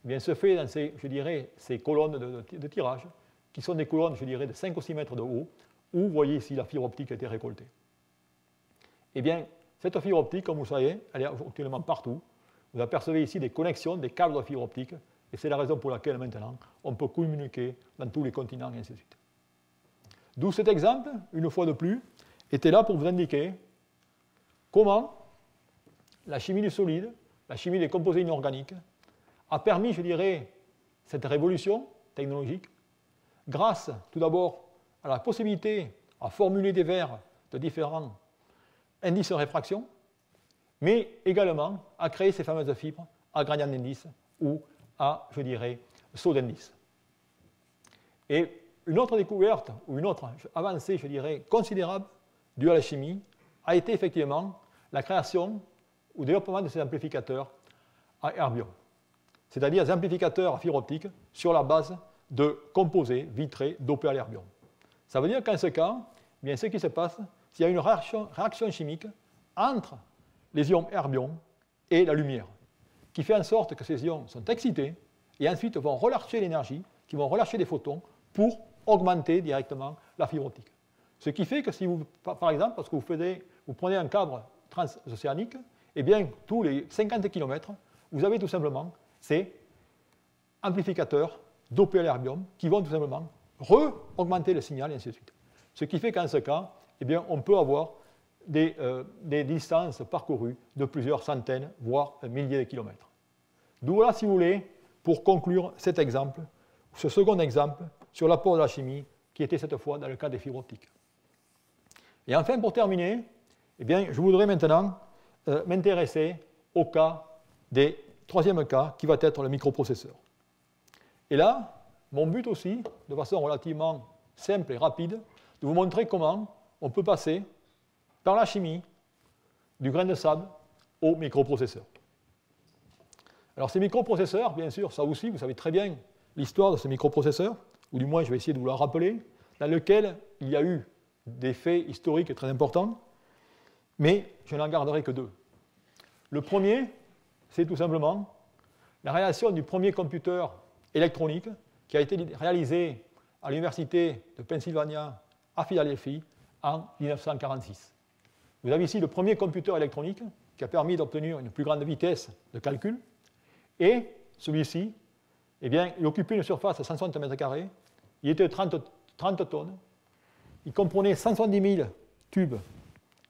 eh bien, se fait dans ces, je dirais, ces colonnes de tirage, qui sont des colonnes, je dirais, de 5 ou 6 mètres de haut, où vous voyez ici la fibre optique a été récoltée. Eh bien, cette fibre optique, comme vous savez, elle est actuellement partout. Vous apercevez ici des connexions, des câbles de fibre optique, et c'est la raison pour laquelle maintenant on peut communiquer dans tous les continents et ainsi de suite. D'où cet exemple, une fois de plus, était là pour vous indiquer comment la chimie du solide, la chimie des composés inorganiques, a permis, je dirais, cette révolution technologique grâce tout d'abord à la possibilité à formuler des verres de différents indices de réfraction, mais également à créer ces fameuses fibres à gradient d'indice ou à, je dirais, saut d'indice. Et une autre découverte, ou une autre avancée, je dirais, considérable due à la chimie, a été effectivement la création ou développement de ces amplificateurs à erbium, c'est-à-dire des amplificateurs à fibre optique sur la base de composés vitrés dopés à l'erbium. Ça veut dire qu'en ce cas, eh bien, ce qui se passe, c'est qu'il y a une réaction chimique entre les ions erbium et la lumière, qui fait en sorte que ces ions sont excités et ensuite vont relâcher l'énergie, qui vont relâcher des photons pour augmenter directement la fibre optique. Ce qui fait que si vous, par exemple, parce que vous prenez un câble transocéanique, eh bien, tous les 50 km, vous avez tout simplement ces amplificateurs dopés à l'erbium qui vont tout simplement re-augmenter le signal et ainsi de suite. Ce qui fait qu'en ce cas, eh bien, on peut avoir des distances parcourues de plusieurs centaines, voire milliers de kilomètres. D'où voilà, si vous voulez, pour conclure cet exemple, ce second exemple sur l'apport de la chimie, qui était cette fois dans le cas des fibres optiques. Et enfin, pour terminer, eh bien, je voudrais maintenant m'intéresser au troisième cas, qui va être le microprocesseur. Et là, mon but aussi, de façon relativement simple et rapide, de vous montrer comment on peut passer par la chimie du grain de sable au microprocesseur. Alors ces microprocesseurs, bien sûr, ça aussi, vous savez très bien l'histoire de ces microprocesseurs, ou du moins je vais essayer de vous la rappeler, dans lequel il y a eu des faits historiques très importants, mais je n'en garderai que deux. Le premier, c'est tout simplement la réalisation du premier computer électronique qui a été réalisé à l'université de Pennsylvania à Philadelphie en 1946. Vous avez ici le premier computer électronique qui a permis d'obtenir une plus grande vitesse de calcul, et celui-ci, eh bien, il occupait une surface de 160 m², il était de 30 tonnes, il comprenait 170 000 tubes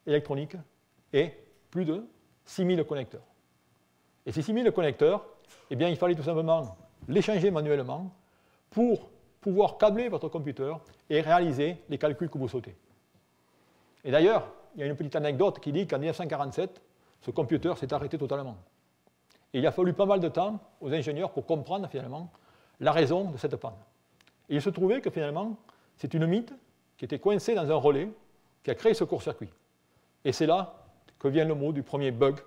électroniques et plus de 6 000 connecteurs. Et ces 6 000 connecteurs, eh bien, il fallait tout simplement les changer manuellement pour pouvoir câbler votre computer et réaliser les calculs que vous souhaitez. Et d'ailleurs, il y a une petite anecdote qui dit qu'en 1947, ce computer s'est arrêté totalement. Et il a fallu pas mal de temps aux ingénieurs pour comprendre finalement la raison de cette panne. Et il se trouvait que finalement, c'est une mythe qui était coincée dans un relais qui a créé ce court-circuit. Et c'est là que vient le mot du premier bug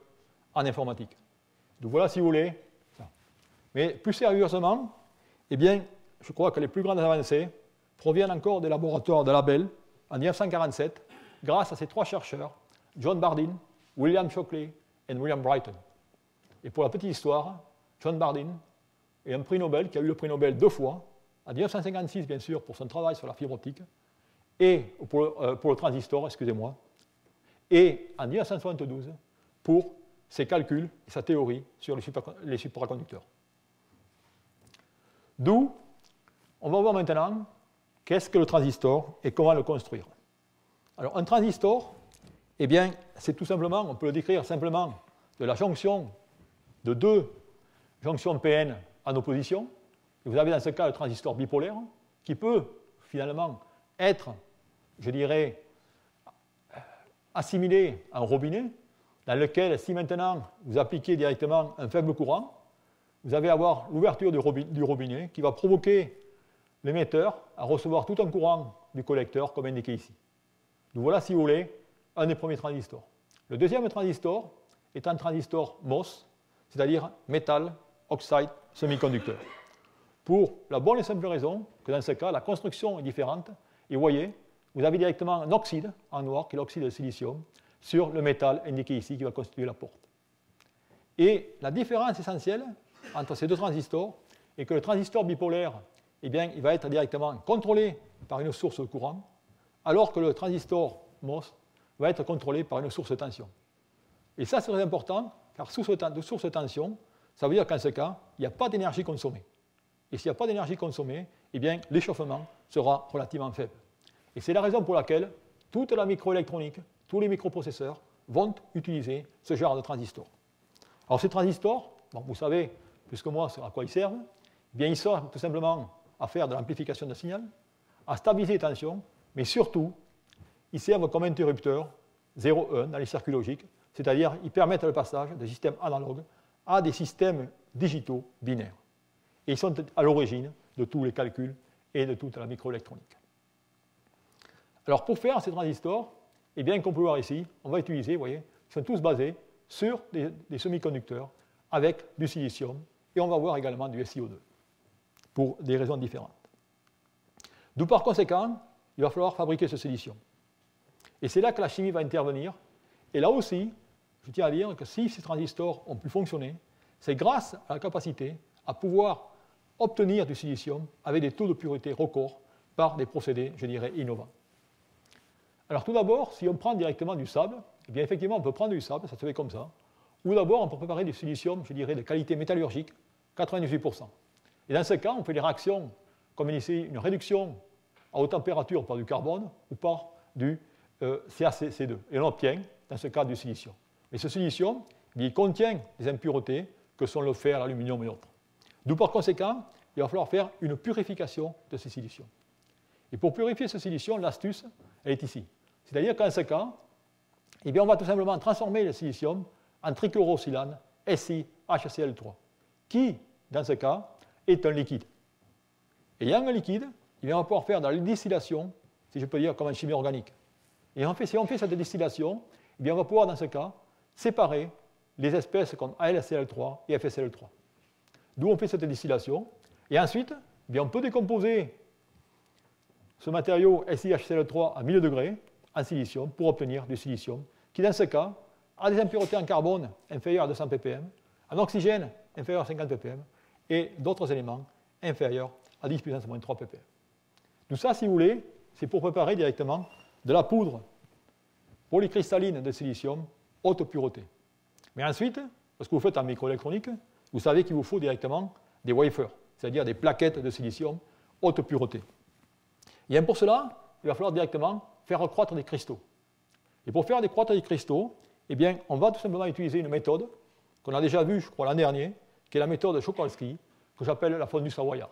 en informatique. Donc voilà, si vous voulez, ça. Mais plus sérieusement, eh bien, je crois que les plus grandes avancées proviennent encore des laboratoires de la Bell en 1947, grâce à ces trois chercheurs, John Bardeen, William Shockley et William Brighton. Et pour la petite histoire, John Bardeen est un prix Nobel qui a eu le prix Nobel 2 fois, en 1956 bien sûr pour son travail sur la fibre optique, et pour le transistor, excusez-moi, et en 1972 pour ses calculs et sa théorie sur les supraconducteurs. D'où, on va voir maintenant qu'est-ce que le transistor et comment le construire. Alors un transistor, eh bien, c'est tout simplement, on peut le décrire simplement de la jonction de deux jonctions PN en opposition. Et vous avez dans ce cas le transistor bipolaire qui peut finalement être, je dirais, assimilé à un robinet dans lequel, si maintenant vous appliquez directement un faible courant, vous allez avoir l'ouverture du robinet qui va provoquer l'émetteur à recevoir tout un courant du collecteur comme indiqué ici. Donc voilà, si vous voulez, un des premiers transistors. Le deuxième transistor est un transistor MOS, c'est-à-dire Metal Oxide Semiconductor. Pour la bonne et simple raison que dans ce cas, la construction est différente. Et vous voyez, vous avez directement un oxyde en noir, qui est l'oxyde de silicium, sur le métal indiqué ici, qui va constituer la porte. Et la différence essentielle entre ces deux transistors est que le transistor bipolaire, eh bien, il va être directement contrôlé par une source de courant, alors que le transistor MOS va être contrôlé par une source de tension. Et ça, c'est très important, car source de tension, ça veut dire qu'en ce cas, il n'y a pas d'énergie consommée. Et s'il n'y a pas d'énergie consommée, eh bien, l'échauffement sera relativement faible. Et c'est la raison pour laquelle toute la microélectronique, tous les microprocesseurs vont utiliser ce genre de transistors. Alors ces transistors, bon, vous savez, plus que moi, à quoi ils servent, eh bien, ils servent tout simplement à faire de l'amplification de signal, à stabiliser les tensions, mais surtout, ils servent comme interrupteurs 0,1 dans les circuits logiques, c'est-à-dire ils permettent le passage de systèmes analogues à des systèmes digitaux binaires. Et ils sont à l'origine de tous les calculs et de toute la microélectronique. Alors pour faire ces transistors, eh bien, comme on peut voir ici, on va utiliser, vous voyez, ils sont tous basés sur des semi-conducteurs avec du silicium, et on va voir également du SiO2, pour des raisons différentes. D'où par conséquent, il va falloir fabriquer ce silicium. Et c'est là que la chimie va intervenir. Et là aussi, je tiens à dire que si ces transistors ont pu fonctionner, c'est grâce à la capacité à pouvoir obtenir du silicium avec des taux de pureté records par des procédés, je dirais, innovants. Alors tout d'abord, si on prend directement du sable, eh bien effectivement on peut prendre du sable, ça se fait comme ça, ou d'abord on peut préparer du silicium, je dirais, de qualité métallurgique, 98%. Et dans ce cas, on fait des réactions, comme ici, une réduction à haute température par du carbone ou par du CaC2. Et on obtient, dans ce cas, du silicium. Mais ce silicium, il contient des impuretés que sont le fer, l'aluminium et autres. D'où par conséquent, il va falloir faire une purification de ce silicium. Et pour purifier ce silicium, l'astuce, elle est ici. C'est-à-dire qu'en ce cas, eh bien, on va tout simplement transformer le silicium en trichlorosilane SiHCl3, qui, dans ce cas, est un liquide. Et ayant un liquide, on va pouvoir faire de la distillation, si je peux dire, comme en chimie organique. Et si on fait cette distillation, eh bien, on va pouvoir, dans ce cas, séparer les espèces comme AlCl3 et FeCl3. D'où on fait cette distillation. Et ensuite, eh bien, on peut décomposer ce matériau SiHCl3 à 1000 degrés en silicium pour obtenir du silicium qui, dans ce cas, a des impuretés en carbone inférieures à 200 ppm, en oxygène inférieur à 50 ppm et d'autres éléments inférieurs à 10 puissance moins 3 ppm. Tout ça, si vous voulez, c'est pour préparer directement de la poudre polycristalline de silicium haute pureté. Mais ensuite, parce que vous faites en microélectronique, vous savez qu'il vous faut directement des wafers, c'est-à-dire des plaquettes de silicium haute pureté. Et pour cela, il va falloir directement faire croître des cristaux. Et pour faire croître des cristaux, eh bien, on va tout simplement utiliser une méthode qu'on a déjà vue, je crois, l'an dernier, qui est la méthode de Chokalski, que j'appelle la fondue Savoyard.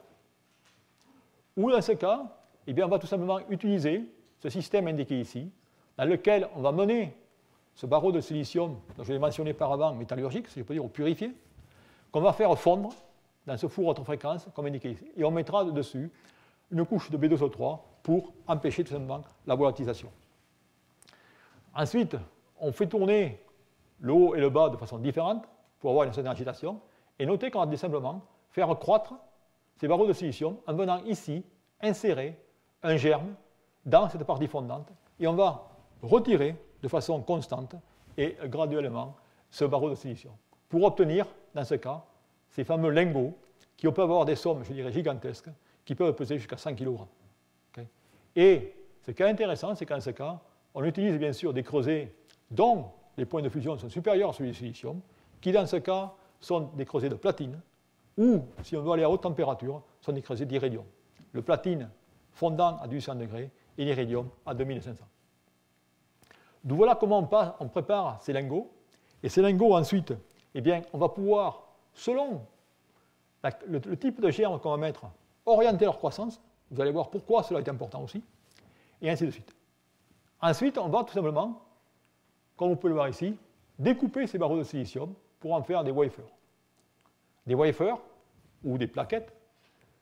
Ou dans ce cas, eh bien, on va tout simplement utiliser ce système indiqué ici, dans lequel on va mener ce barreau de silicium, dont je l'ai mentionné par avant, métallurgique, si je peux dire, ou purifié, qu'on va faire fondre dans ce four haute fréquence, comme indiqué ici. Et on mettra dessus une couche de B2O3 pour empêcher tout simplement la volatilisation. Ensuite, on fait tourner le haut et le bas de façon différente pour avoir une certaine agitation. Et notez qu'on va tout simplement faire croître ces barreaux de silicium en venant ici insérer un germe dans cette partie fondante. Et on va retirer de façon constante et graduellement ce barreau de silicium pour obtenir, dans ce cas, ces fameux lingots qui peuvent avoir des sommes, je dirais, gigantesques, qui peuvent peser jusqu'à 100 kg. Okay. Et ce qui est intéressant, c'est qu'en ce cas, on utilise bien sûr des creusets dont les points de fusion sont supérieurs à celui du silicium, qui dans ce cas sont des creusets de platine, ou, si on doit aller à haute température, sont des creusets d'iridium. Le platine fondant à 1800 degrés et l'iridium à 2500. Donc voilà comment on prépare ces lingots. Et ces lingots, ensuite, eh bien, on va pouvoir, selon le type de germe qu'on va mettre, orienter leur croissance. Vous allez voir pourquoi cela est important aussi. Et ainsi de suite. Ensuite, on va tout simplement, comme vous pouvez le voir ici, découper ces barreaux de silicium pour en faire des wafers. Des wafers, ou des plaquettes,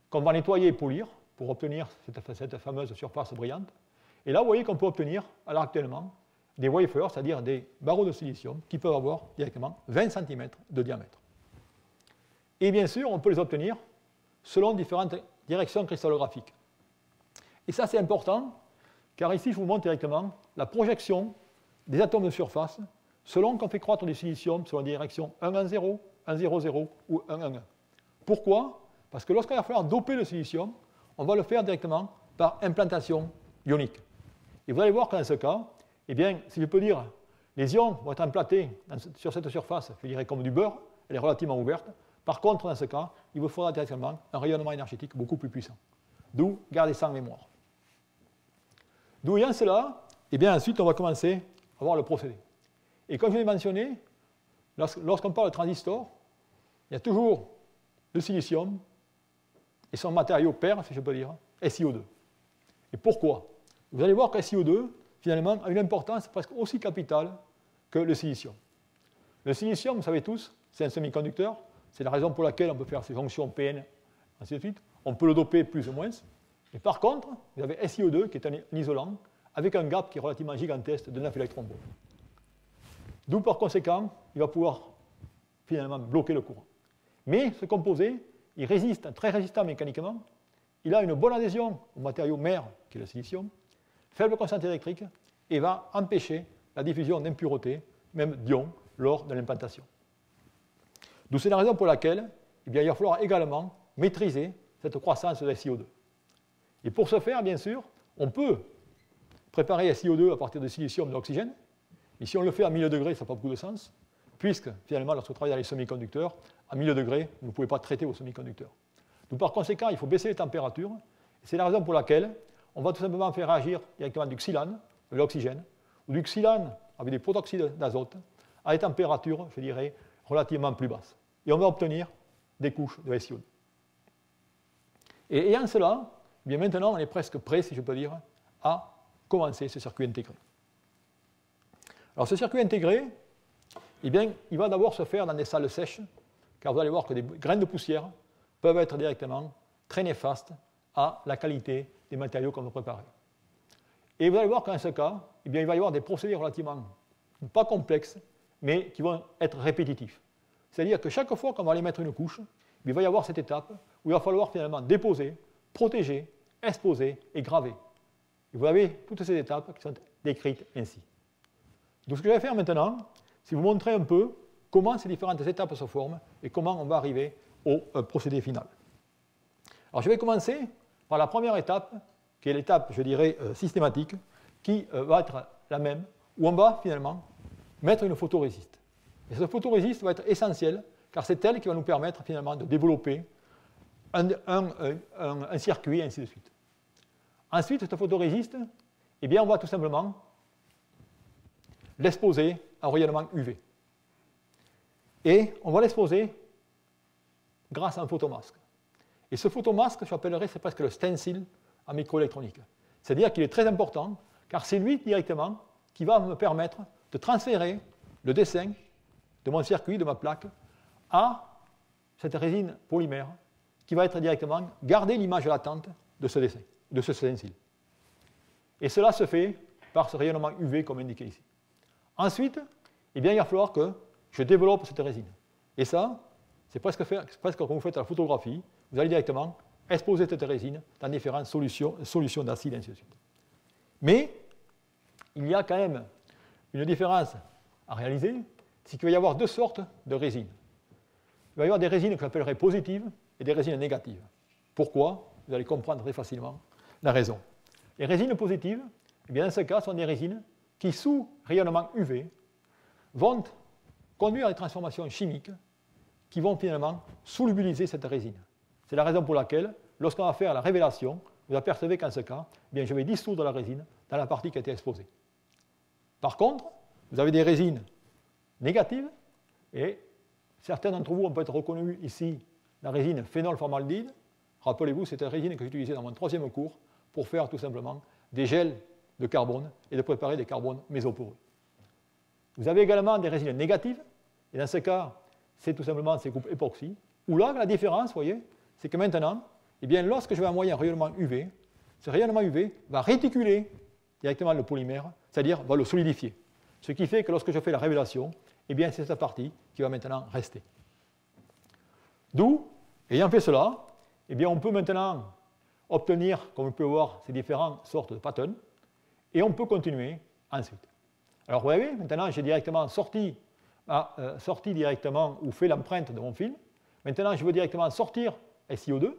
qu'on va nettoyer et polir pour obtenir cette fameuse surface brillante. Et là, vous voyez qu'on peut obtenir, alors actuellement, des wafers, c'est-à-dire des barreaux de silicium qui peuvent avoir directement 20 cm de diamètre. Et bien sûr, on peut les obtenir selon différentes directions cristallographiques. Et ça, c'est important, car ici, je vous montre directement la projection des atomes de surface selon qu'on fait croître du silicium selon des directions 1, 1, 0, 1, 0, 0 ou 1, 1, 1. Pourquoi? Parce que lorsqu'il va falloir doper le silicium, on va le faire directement par implantation ionique. Et vous allez voir que dans ce cas, eh bien, si je peux dire, les ions vont être implantés sur cette surface, je dirais comme du beurre, elle est relativement ouverte. Par contre, dans ce cas, il vous faudra directement un rayonnement énergétique beaucoup plus puissant. D'où gardez ça en mémoire. D'où ayant cela, eh bien, ensuite, on va commencer à voir le procédé. Et comme je l'ai mentionné, lorsqu'on parle de transistor, il y a toujours le silicium et son matériau père, si je peux dire, SiO2. Et pourquoi? Vous allez voir que SiO2, finalement, a une importance presque aussi capitale que le silicium. Le silicium, vous savez tous, c'est un semi-conducteur. C'est la raison pour laquelle on peut faire ces fonctions Pn, ainsi de suite. On peut le doper plus ou moins. Et par contre, vous avez SiO2 qui est un isolant avec un gap qui est relativement gigantesque de 9 électronvolts. D'où par conséquent, il va pouvoir finalement bloquer le courant. Mais ce composé, il résiste, très résistant mécaniquement. Il a une bonne adhésion au matériau mère, qui est le silicium, faible constante électrique, et va empêcher la diffusion d'impuretés, même d'ions, lors de l'implantation. D'où c'est la raison pour laquelle il va falloir également maîtriser cette croissance de SiO2. Et pour ce faire, bien sûr, on peut préparer SiO2 à partir de silicium et d'oxygène, mais si on le fait à 1000 degrés, ça n'a pas beaucoup de sens, puisque finalement, lorsque vous travaillez dans les semi-conducteurs, à 1000 degrés, vous ne pouvez pas traiter vos semi-conducteurs. Donc par conséquent, il faut baisser les températures, et c'est la raison pour laquelle on va tout simplement faire réagir directement du xylane, de l'oxygène, ou du xylane avec des protoxydes d'azote, à des températures, je dirais, relativement plus basses. Et on va obtenir des couches de SiO2. Et ayant cela, eh bien maintenant, on est presque prêt, si je peux dire, à commencer ce circuit intégré. Alors ce circuit intégré, eh bien, il va d'abord se faire dans des salles sèches, car vous allez voir que des graines de poussière peuvent être directement très néfastes à la qualité des matériaux qu'on va préparer. Et vous allez voir qu'en ce cas, eh bien, il va y avoir des procédés relativement pas complexes, mais qui vont être répétitifs. C'est-à-dire que chaque fois qu'on va aller mettre une couche, il va y avoir cette étape où il va falloir finalement déposer, protéger, exposer et graver. Et vous avez toutes ces étapes qui sont décrites ainsi. Donc ce que je vais faire maintenant, c'est vous montrer un peu comment ces différentes étapes se forment et comment on va arriver au procédé final. Alors je vais commencer par la première étape, qui est l'étape, je dirais, systématique, qui va être la même, où on va finalement mettre une photorésiste. Et ce photorésiste va être essentiel, car c'est elle qui va nous permettre finalement de développer un circuit, et ainsi de suite. Ensuite, cette photorésiste, eh bien, on va tout simplement l'exposer à un rayonnement UV. Et on va l'exposer grâce à un photomasque. Et ce photomasque, j'appellerais, c'est presque le stencil en microélectronique. C'est-à-dire qu'il est très important, car c'est lui directement qui va me permettre de transférer le dessin de mon circuit, de ma plaque, à cette résine polymère, qui va être directement garder l'image latente de ce dessin, de ce stencil. Et cela se fait par ce rayonnement UV comme indiqué ici. Ensuite, eh bien, il va falloir que je développe cette résine. Et ça, c'est presque comme vous faites à la photographie. Vous allez directement exposer cette résine dans différentes solutions d'acide, ainsi de suite. Mais il y a quand même une différence à réaliser, c'est qu'il va y avoir deux sortes de résines. Il va y avoir des résines que j'appellerais positives et des résines négatives. Pourquoi? Vous allez comprendre très facilement la raison. Les résines positives, eh bien, dans ce cas, sont des résines qui, sous rayonnement UV, vont conduire à des transformations chimiques qui vont finalement solubiliser cette résine. C'est la raison pour laquelle, lorsqu'on va faire la révélation, vous apercevez qu'en ce cas, eh bien, je vais dissoudre la résine dans la partie qui a été exposée. Par contre, vous avez des résines négatives, et certains d'entre vous ont peut-être reconnu ici la résine phénolformaldéhyde. Rappelez-vous, c'est une résine que j'ai utilisée dans mon 3e cours pour faire tout simplement des gels de carbone et de préparer des carbones mésoporeux. Vous avez également des résines négatives, et dans ce cas, c'est tout simplement ces groupes époxy, où là, la différence, vous voyez, c'est que maintenant, eh bien, lorsque je vais envoyer un rayonnement UV, ce rayonnement UV va réticuler directement le polymère, c'est-à-dire va le solidifier. Ce qui fait que lorsque je fais la révélation, eh bien, c'est cette partie qui va maintenant rester. D'où, ayant fait cela, eh bien, on peut maintenant obtenir, comme on peut voir, ces différentes sortes de patterns, et on peut continuer ensuite. Alors, vous voyez, maintenant, j'ai directement sorti directement ou fait l'empreinte de mon film. Maintenant, je veux directement sortir SiO2.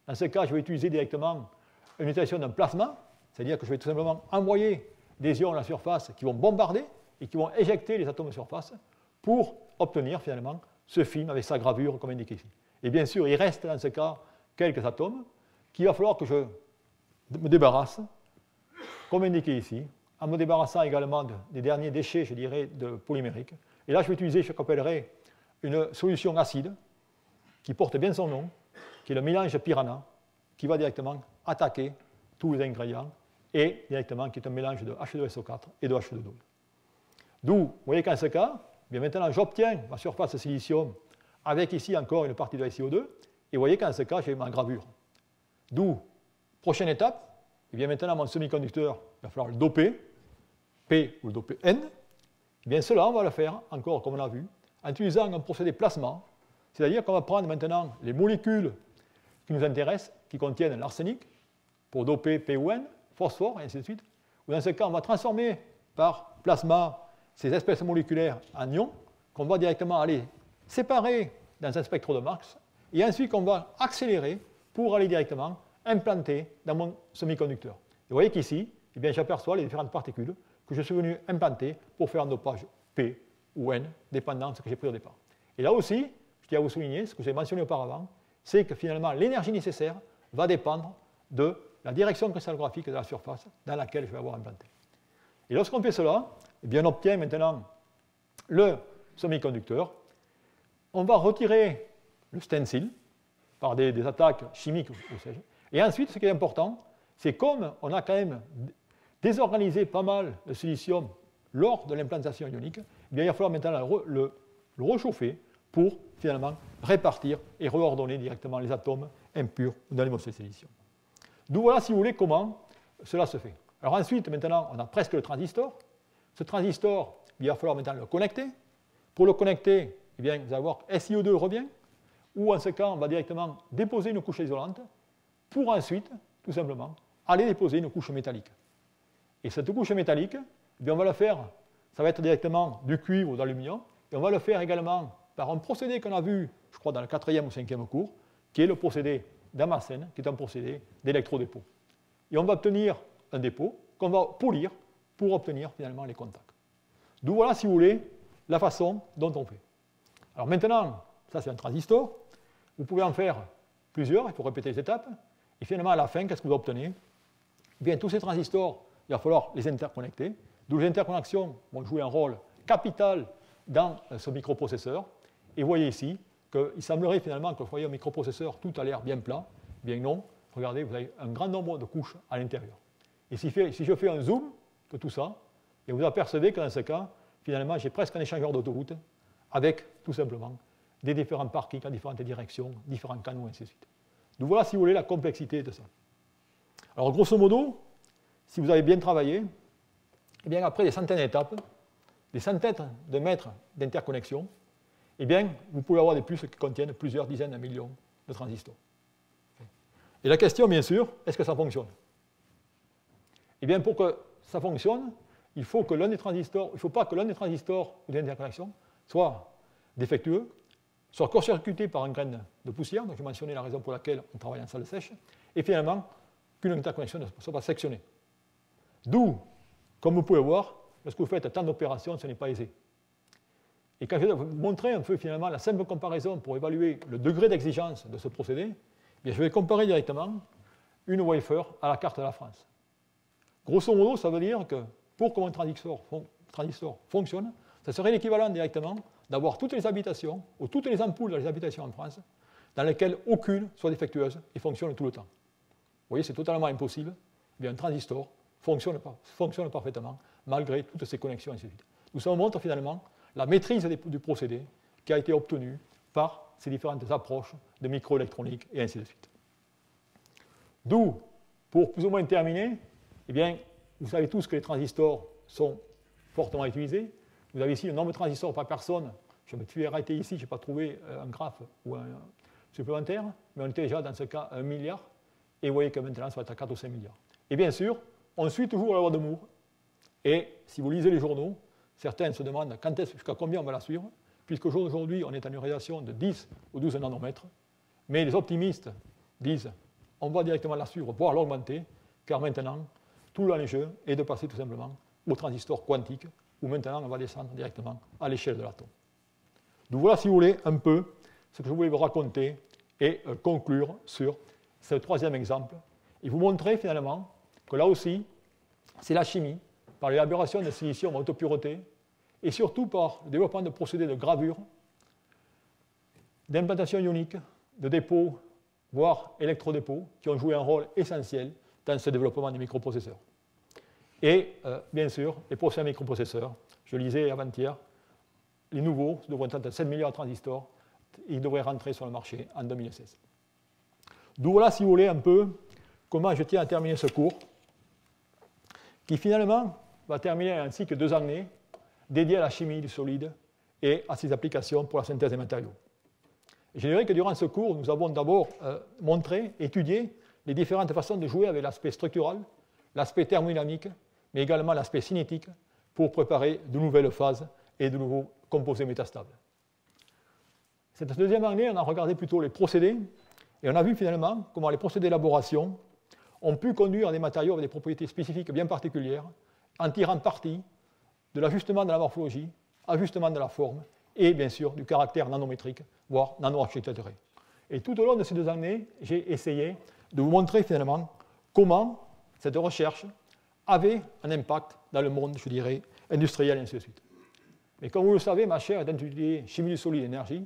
Dans ce cas, je vais utiliser directement une utilisation d'un plasma, c'est-à-dire que je vais tout simplement envoyer des ions à la surface qui vont bombarder et qui vont éjecter les atomes de surface pour obtenir finalement ce film avec sa gravure comme indiqué ici. Et bien sûr, il reste dans ce cas quelques atomes qu'il va falloir que je me débarrasse, comme indiqué ici, en me débarrassant également des derniers déchets, je dirais, de polymérique. Et là, je vais utiliser ce qu'on appellerait une solution acide, qui porte bien son nom, qui est le mélange Piranha, qui va directement attaquer tous les ingrédients, et directement qui est un mélange de H2SO4 et de H2O. D'où, vous voyez qu'en ce cas, bien maintenant j'obtiens ma surface de silicium avec ici encore une partie de SiO2, et vous voyez qu'en ce cas j'ai ma gravure. D'où, prochaine étape, et bien maintenant mon semi-conducteur, il va falloir le doper, P ou le doper N. Et bien cela, on va le faire encore comme on a vu, en utilisant un procédé plasma, c'est-à-dire qu'on va prendre maintenant les molécules qui nous intéressent, qui contiennent l'arsenic, pour doper P ou N, phosphore, et ainsi de suite. Ou dans ce cas, on va transformer par plasma ces espèces moléculaires en ions, qu'on va directement aller séparer dans un spectre de Marx, et ensuite qu'on va accélérer pour aller directement implanter dans mon semi-conducteur. Et vous voyez qu'ici, eh j'aperçois les différentes particules que je suis venu implanter pour faire un dopage P ou N, dépendant de ce que j'ai pris au départ. Et là aussi, je tiens à vous souligner ce que j'ai mentionné auparavant, c'est que finalement l'énergie nécessaire va dépendre de la direction cristallographique de la surface dans laquelle je vais avoir implanté. Et lorsqu'on fait cela, eh bien on obtient maintenant le semi-conducteur. On va retirer le stencil par des attaques chimiques ou sais-je. Et ensuite, ce qui est important, c'est comme on a quand même désorganisé pas mal le silicium lors de l'implantation ionique, eh bien, il va falloir maintenant le réchauffer pour finalement répartir et réordonner directement les atomes impurs dans les morceaux de silicium. D'où voilà, si vous voulez, comment cela se fait. Alors ensuite, maintenant, on a presque le transistor. Ce transistor, il va falloir maintenant le connecter. Pour le connecter, eh bien, vous allez voir SiO2 revient, ou en ce cas, on va directement déposer une couche isolante pour ensuite, tout simplement, aller déposer une couche métallique. Et cette couche métallique, eh bien, on va le faire, ça va être directement du cuivre ou de l'aluminium, et on va le faire également par un procédé qu'on a vu, je crois, dans le 4e ou 5e cours, qui est le procédé Damascène, qui est un procédé d'électrodépôt. Et on va obtenir un dépôt qu'on va polir pour obtenir finalement les contacts. D'où voilà, si vous voulez, la façon dont on fait. Alors maintenant, ça c'est un transistor, vous pouvez en faire plusieurs, il faut répéter les étapes, et finalement à la fin, qu'est-ce que vous obtenez? Eh bien, tous ces transistors, il va falloir les interconnecter, d'où les interconnexions vont jouer un rôle capital dans ce microprocesseur, et vous voyez ici qu'il semblerait finalement que vous voyez un microprocesseur, tout a l'air bien plat, bien non, regardez, vous avez un grand nombre de couches à l'intérieur. Et si je fais un zoom de tout ça, et vous apercevez que dans ce cas, finalement, j'ai presque un échangeur d'autoroute avec, tout simplement, des différents parkings dans différentes directions, différents canaux, ainsi de suite. Donc voilà, si vous voulez, la complexité de ça. Alors, grosso modo, si vous avez bien travaillé, eh bien, après des centaines d'étapes, des centaines de mètres d'interconnexion, eh bien, vous pouvez avoir des puces qui contiennent plusieurs dizaines de millions de transistors. Et la question, bien sûr, est-ce que ça fonctionne? Eh bien, pour que ça fonctionne, il faut que l'un des transistors, il ne faut pas que l'un des transistors ou des interconnexions soit défectueux, soit court-circuité par un grain de poussière, donc je mentionnais la raison pour laquelle on travaille en salle sèche, et finalement, qu'une interconnexion ne soit pas sectionnée. D'où, comme vous pouvez voir, lorsque vous faites tant d'opérations, ce n'est pas aisé. Et quand je vais vous montrer un peu finalement la simple comparaison pour évaluer le degré d'exigence de ce procédé, eh bien, je vais comparer directement une wafer à la carte de la France. Grosso modo, ça veut dire que pour que mon transistor fonctionne, ça serait l'équivalent directement d'avoir toutes les habitations ou toutes les ampoules dans les habitations en France dans lesquelles aucune soit défectueuse et fonctionne tout le temps. Vous voyez, c'est totalement impossible. Eh bien, un transistor fonctionne parfaitement malgré toutes ces connexions, et ainsi de suite. Donc ça montre finalement la maîtrise du procédé qui a été obtenue par ces différentes approches de microélectronique et ainsi de suite. D'où, pour plus ou moins terminer, eh bien, vous savez tous que les transistors sont fortement utilisés. Vous avez ici le nombre de transistors par personne. Je me suis arrêté ici, je n'ai pas trouvé un graphe ou un supplémentaire, mais on était déjà dans ce cas à 1 milliard, et vous voyez que maintenant ça va être à 4 ou 5 milliards. Et bien sûr, on suit toujours la loi de Moore, et si vous lisez les journaux, certains se demandent jusqu'à combien on va la suivre, puisqu'aujourd'hui on est en une radiation de 10 ou 12 nanomètres, mais les optimistes disent on va directement la suivre, voire l'augmenter, car maintenant, tout l'enjeu est de passer tout simplement au transistor quantique, où maintenant on va descendre directement à l'échelle de l'atome. Donc voilà, si vous voulez, un peu ce que je voulais vous raconter et conclure sur ce troisième exemple, et vous montrer finalement que là aussi, c'est la chimie, par l'élaboration de silicium à haute pureté, et surtout par le développement de procédés de gravure, d'implantation ionique, de dépôt voire électrodépôts, qui ont joué un rôle essentiel dans ce développement des microprocesseurs. Et bien sûr, les prochains microprocesseurs, je lisais avant-hier, les nouveaux devraient être 7 milliards de transistors, ils devraient rentrer sur le marché en 2016. D'où voilà, si vous voulez, un peu comment je tiens à terminer ce cours, qui finalement va terminer un cycle de 2 années dédié à la chimie du solide et à ses applications pour la synthèse des matériaux. Je dirais que durant ce cours, nous avons d'abord montré, étudié les différentes façons de jouer avec l'aspect structural, l'aspect thermodynamique, mais également l'aspect cinétique pour préparer de nouvelles phases et de nouveaux composés métastables. Cette deuxième année, on a regardé plutôt les procédés et on a vu finalement comment les procédés d'élaboration ont pu conduire à des matériaux avec des propriétés spécifiques bien particulières en tirant parti de l'ajustement de la morphologie, ajustement de la forme et bien sûr du caractère nanométrique, voire nano-architecturé. Et tout au long de ces 2 années, j'ai essayé de vous montrer finalement comment cette recherche avait un impact dans le monde, je dirais, industriel et ainsi de suite. Mais comme vous le savez, ma chaire est intitulée Chimie du solide et énergie,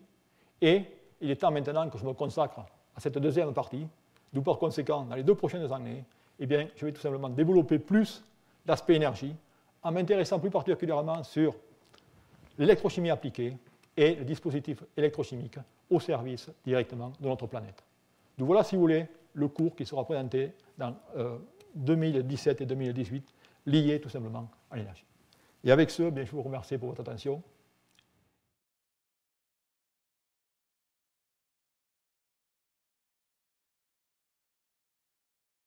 et il est temps maintenant que je me consacre à cette deuxième partie, d'où par conséquent, dans les 2 prochaines années, eh bien, je vais tout simplement développer plus l'aspect énergie, en m'intéressant plus particulièrement sur l'électrochimie appliquée et le dispositif électrochimique au service directement de notre planète. Donc voilà, si vous voulez, le cours qui sera présenté dans 2017 et 2018, lié tout simplement à l'énergie. Et avec ce, bien, je vous remercie pour votre attention.